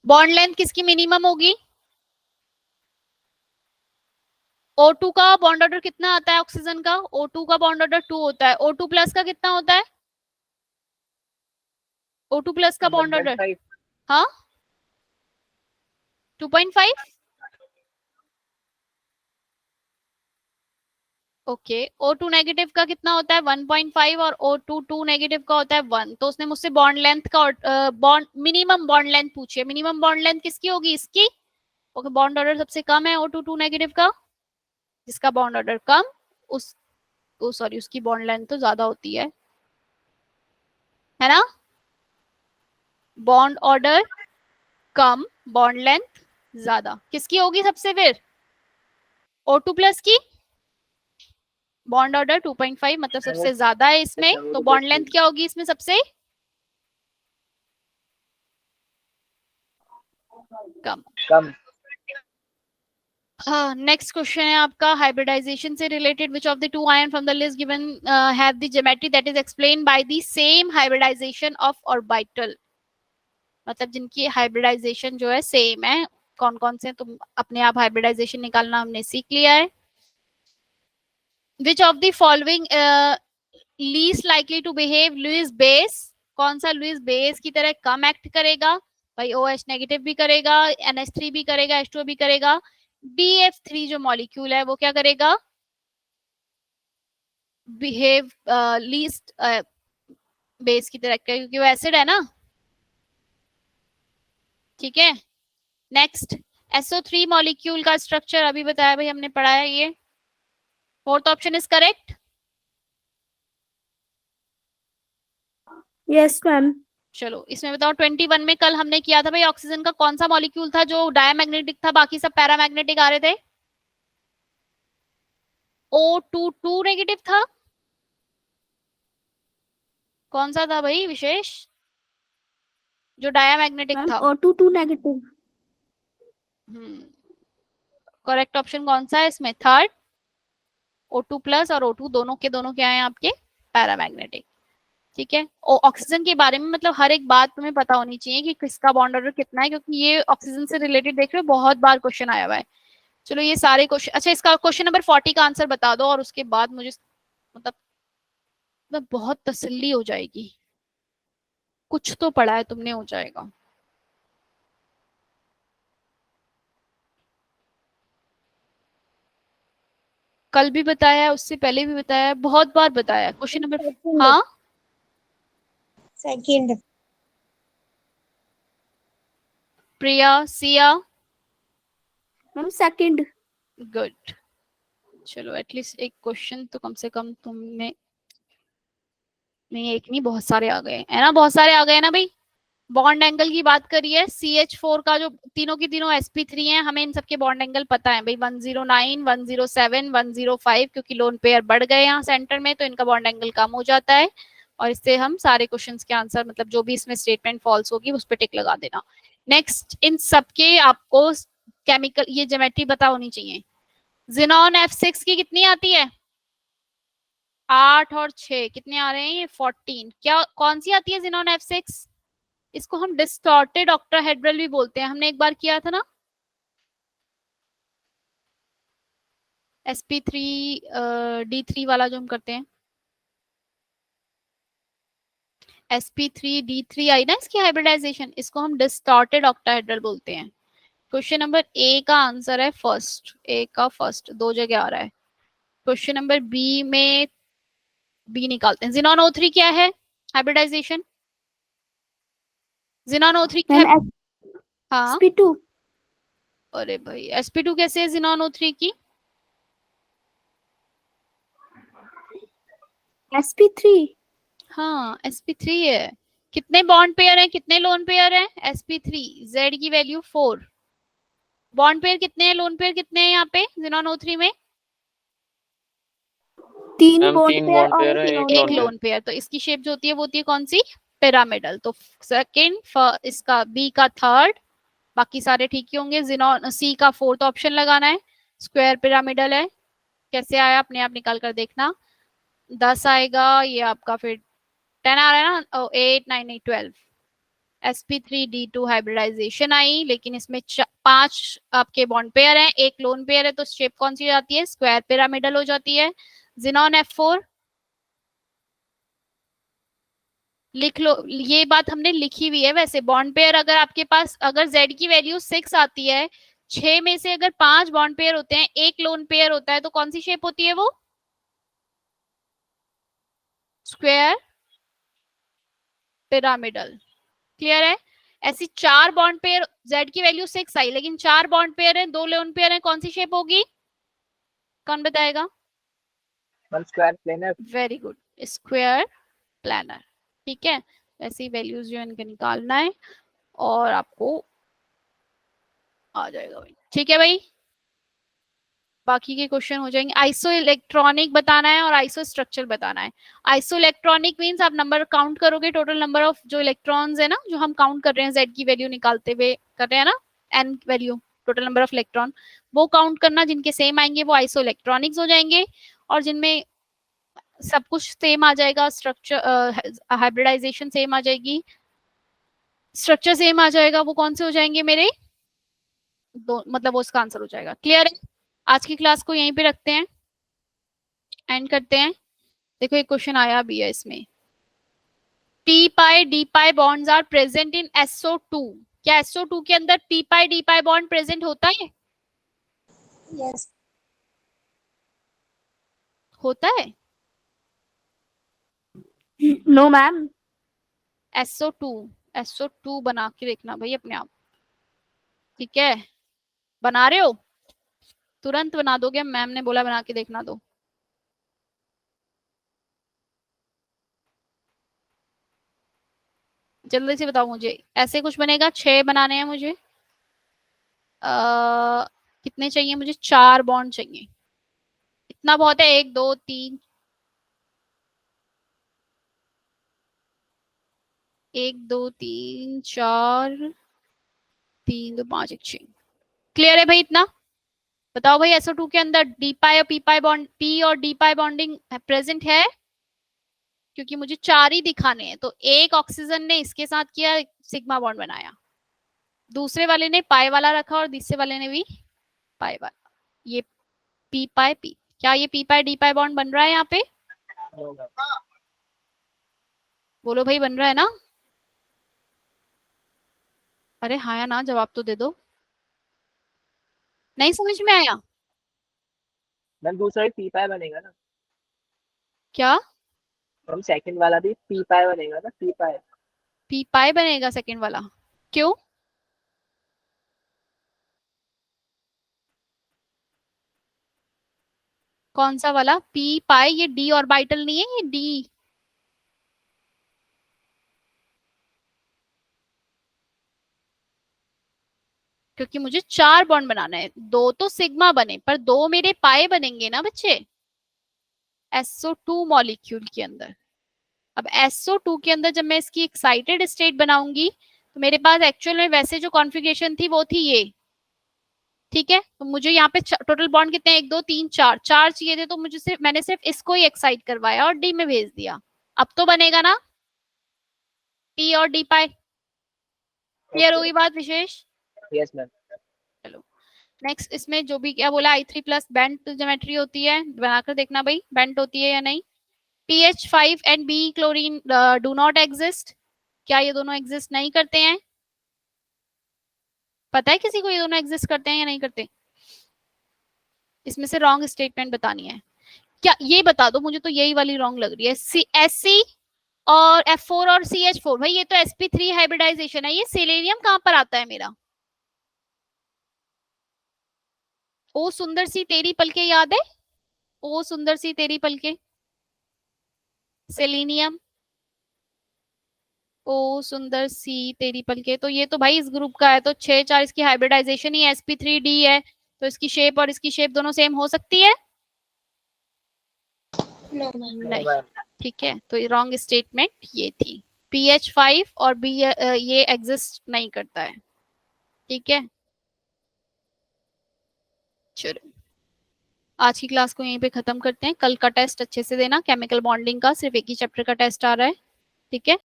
बॉन्ड लेंथ किसकी मिनिमम होगी, O2 का बॉन्ड ऑर्डर कितना आता है ऑक्सीजन का, O2 का बॉन्ड ऑर्डर 2 होता है। O2 प्लस का कितना होता है, O2 प्लस का बॉन्ड ऑर्डर, हाँ 2.5। ओके, O2 नेगेटिव का कितना होता है 1.5 और O2 2 नेगेटिव का होता है 1। तो उसने मुझसे बॉन्ड लेंथ का बॉन्ड मिनिमम बॉन्ड लेंथ पूछी है। मिनिमम बॉन्ड लेंथ किसकी होगी, इसकी। ओके, बॉन्ड ऑर्डर सबसे कम है O2 2 नेगेटिव का, जिसका बॉन्ड ऑर्डर कम उस सॉरी उसकी बॉन्ड लेंथ तो ज्यादा होती है ना। बॉन्ड ऑर्डर कम, बॉन्ड लेंथ ज्यादा, किसकी होगी सबसे फिर, O2 प्लस की। बॉन्ड ऑर्डर 2.5 मतलब सबसे ज्यादा है इसमें, तो बॉन्ड लेंथ क्या होगी इसमें सबसे, कम। कम। हाँ, नेक्स्ट क्वेश्चन है आपका हाइब्रिडाइजेशन से related. Which of the two ion from the list given have the geometry that is explain by the same hybridization of orbital. मतलब जिनकी हाइब्रिडाइजेशन जो है सेम है, कौन कौन से, तुम अपने आप हाइब्रिडाइजेशन निकालना हमने सीख लिया है। Which of the following least likely to behave Lewis base, कौन सा लुईस बेस की तरह कम एक्ट करेगा? भाई OH नेगेटिव भी करेगा, NH3 भी करेगा, H2O भी करेगा। BF3 जो मॉलिक्यूल है वो क्या करेगा? बिहेव लीस्ट बेस की तरह, क्योंकि वो एसिड है ना। ठीक है, नेक्स्ट SO3 मॉलिक्यूल का स्ट्रक्चर अभी बताया भाई, हमने पढ़ा है ये। Fourth option is correct. Yes ma'am. चलो इसमें बताओ 21 में कल हमने किया था भाई, ऑक्सीजन का कौन सा मॉलिक्यूल था जो डायमैग्नेटिक था, बाकी सब पैरामैग्नेटिक आ रहे थे? O22 नेगेटिव था। कौन सा था भाई विशेष जो डायमैग्नेटिक मैम था? O22 negative. करेक्ट ऑप्शन कौन सा है इसमें? थर्ड, O2 प्लस और O2 दोनों के दोनों क्या है आपके? पैरामैग्नेटिक। ठीक है, और ऑक्सीजन के बारे में मतलब हर एक बात तुम्हें पता होनी चाहिए कि किसका बॉन्ड ऑर्डर कितना है, क्योंकि ये ऑक्सीजन से रिलेटेड देख रहे हो बहुत बार क्वेश्चन आया हुआ है। चलो ये सारे क्वेश्चन, अच्छा इसका क्वेश्चन नंबर 40 का आंसर बता दो और उसके बाद मुझे मतलब बहुत तसल्ली हो जाएगी, कुछ तो पढ़ा है तुमने, हो जाएगा। कल भी बताया, उससे पहले भी बताया, बहुत बार बताया। क्वेश्चन नंबर, हाँ सेकंड। प्रिया, सिया, मैम सेकंड। गुड। चलो एटलीस्ट एक क्वेश्चन तो कम से कम तुमने, नहीं एक नहीं बहुत सारे आ गए है ना, बहुत सारे आ गए ना भाई। बॉन्ड एंगल की बात करिए, CH4 का जो तीनों की तीनों sp3 हैं, हमें इन सबके बॉन्ड एंगल पता है भाई, 109, 107, 105, क्योंकि लोन पेयर बढ़ गए यहाँ सेंटर में तो इनका बॉन्ड एंगल कम हो जाता है। और इससे हम सारे क्वेश्चंस के आंसर, मतलब जो भी इसमें स्टेटमेंट फॉल्स होगी उस पर टिक लगा देना। नेक्स्ट, इन सबके आपको केमिकल ये ज्योमेट्री पता होनी चाहिए। जिनॉन F6 की कितनी आती है? 8 और 6 कितने आ रहे हैं? ये 14। क्या कौन सी आती है जिनॉन F6? इसको हम डिस्टॉर्टेड ऑक्टाहेड्रल भी बोलते हैं, हमने एक बार किया था ना sp3 d3 वाला जो हम करते हैं, sp3 d3 आई ना इसकी हाइब्रिडाइजेशन, इसको हम डिस्टॉर्टेड ऑक्टाहेड्रल बोलते हैं। क्वेश्चन नंबर ए का आंसर है फर्स्ट, ए का फर्स्ट, दो जगह आ रहा है। क्वेश्चन नंबर बी में बी निकालते हैं। जिनॉन O3 क्या है हाइब्रिडाइजेशन? जिनॉन O3 क्या है? हाँ, sp2। अरे भाई sp2 कैसे है जिनॉन O3 की? sp3। हाँ sp3 है। कितने बॉन्ड पेयर हैं, कितने लोन पेयर हैं? sp3, z की वैल्यू 4। बॉन्ड पेयर कितने हैं, लोन पेयर कितने हैं यहाँ पे जिनॉन O3 में? 3 मैम बॉन्ड 3 पेयर बॉन्ड और पेयर है, एक एक लोन एक लोन पेयर। Lone pair. तो इसकी शेप जो होती है वो होती है कौन सी? पिरामिडल। तो सेकंड, इसका बी का थर्ड, बाकी सारे ठीक ही होंगे। जिनॉन सी का फोर्थ ऑप्शन लगाना है, स्क्वायर पिरामिडल है। कैसे आया अपने आप निकाल कर देखना। 10 आएगा ये आपका, फिर 10 आ रहा है ना, 8 9 8 12। sp3d2 हाइब्रिडाइजेशन आई, लेकिन इसमें 5 आपके बॉन्ड पेयर हैं, एक लोन पेयर है, तो शेप कौन सी जाती है? स्क्वायर पिरामिडल हो जाती है। जिनॉन F4 लिख लो, ये बात हमने लिखी हुई है वैसे। बॉन्ड पेयर अगर आपके पास, अगर z की वैल्यू 6 आती है, 6 में से अगर 5 बॉन्ड पेयर होते हैं, एक लोन पेयर होता है, तो कौन सी शेप होती है वो? Square pyramidal. क्लियर है? ऐसी 4 बॉन्ड पेयर, z की वैल्यू 6 आई लेकिन 4 बॉन्ड पेयर है, 2 लोन पेयर है, कौन सी शेप होगी? कौन बताएगा? One square planar. Very good, square planar. ठीक है, ऐसी वैल्यूज जो इनके निकालना है और आपको आ जाएगा भाई। ठीक है भाई, बाकी के क्वेश्चन हो जाएंगे। आइसो इलेक्ट्रॉनिक बताना है और आइसो स्ट्रक्चर बताना है। आइसो इलेक्ट्रॉनिक मीन्स आप नंबर काउंट करोगे, टोटल नंबर ऑफ जो इलेक्ट्रॉन्स है ना, जो हम काउंट कर रहे हैं जेड की वैल्यू निकालते हुए कर रहे हैं ना, n value, total number of electron, वो काउंट करना, जिनके सेम आएंगे वो आइसो इलेक्ट्रॉनिक्स हो जाएंगे, और जिनमें सब कुछ सेम आ जाएगा, स्ट्रक्चर हाइब्रिडाइजेशन सेम आ जाएगी, स्ट्रक्चर सेम आ जाएगा, वो कौन से हो जाएंगे मेरे दो, मतलब वो उसका आंसर हो जाएगा। क्लियर है? आज की क्लास को यहीं पे रखते हैं, एंड करते हैं। देखो एक क्वेश्चन आया भी है इसमें, p pi d pi bonds are present in SO2, क्या SO2 के अंदर p pi d pi bond present होता है? Yes. होता है। No, ma'am. SO2 बना के देखना भाई अपने आप, ठीक है? बना रहे हो? तुरंत बना दोगे, मैम ने बोला बना के देखना दो। जल्दी से बताओ मुझे, ऐसे कुछ बनेगा, 6 बनाने हैं मुझे। कितने चाहिए मुझे? 4 बॉन्ड चाहिए, इतना बहुत है। 1 2 3, 1 2 3 4, 3 2 5 1 6। क्लियर है भाई इतना? बताओ भाई, SO2 के अंदर डी पाई और पी पाई बॉन्ड, पी और डी पाई बॉन्डिंग प्रेजेंट है? क्योंकि मुझे 4 ही दिखाने हैं, तो एक ऑक्सीजन ने इसके साथ किया, सिग्मा बॉन्ड बनाया, दूसरे वाले ने पाई वाला रखा और तीसरे वाले ने भी पाई वाला, ये पी पाई पी। क्या ये P pi D pi bond बन रहा है यहाँ पे? No ma'am. बोलो भाई, बन रहा है ना? अरे हाँ या ना, जवाब तो दे दो। नहीं समझ में आया मैम दूसरा भी पी पाई बनेगा ना? क्या? मैम सेकंड वाला भी पी पाई बनेगा ना? पी पाई। पी पाई बनेगा सेकंड वाला? क्यों? कौन सा वाला पी पाई? ये डी ऑर्बिटल नहीं है, ये डी। क्योंकि मुझे 4 बॉन्ड बनाना है, 2 तो सिग्मा बने पर 2 मेरे पाए बनेंगे ना बच्चे, SO2 मॉलिक्यूल के अंदर। अब SO2 के अंदर जब मैं इसकी एक्साइटेड स्टेट बनाऊंगी, तो मेरे पास एक्चुअल में वैसे जो कॉन्फ़िगरेशन थी वो थी ये, ठीक है? तो मुझे यहाँ पे टोटल बॉन्ड कितने हैं? 1 2 3 4, 4 चाहिए थे, तो मुझे सिर्फ, मैंने सिर्फ इसको ही एक्साइट करवाया और डी में भेज दिया। अब तो बनेगा ना पी और डी पाई? क्लियर होगी बात विशेष? Yes ma'am. चलो नेक्स्ट, इसमें जो भी क्या बोला, I3+ बेंट ज्योमेट्री होती है, बनाकर देखना भाई बेंट होती है या नहीं। PH5 and B chlorine do not exist, क्या ये दोनों एग्जिस्ट नहीं करते हैं? पता है किसी को ये दोनों एग्जिस्ट करते हैं या नहीं करते? इसमें से रॉन्ग स्टेटमेंट बतानी है क्या, ये बता दो मुझे, तो यही वाली रॉन्ग लग रही है। SC और F4 और CH4, भाई ये तो sp3 हाइब्रिडाइजेशन है, ये सेलेनियम कहाँ पर आता है मेरा? ओ सुंदर सी तेरी पलके याद है? ओ सुंदर सी तेरी पलके, सेलेनियम। ओ सुंदर सी तेरी पलके, तो ये तो भाई इस ग्रुप का है, तो 6 4 इसकी हाइब्रिडाइजेशन ही sp3d है, तो इसकी शेप और इसकी शेप दोनों सेम हो सकती है? No, नहीं, ठीक है, तो रॉन्ग स्टेटमेंट ये थी। PH5 और B ये एग्जिस्ट नहीं करता है, ठीक है? चलो आज की क्लास को यहीं पे खत्म करते हैं, कल का टेस्ट अच्छे से देना, केमिकल बॉन्डिंग का सिर्फ एक ही चैप्टर का टेस्ट आ रहा है, ठीक है?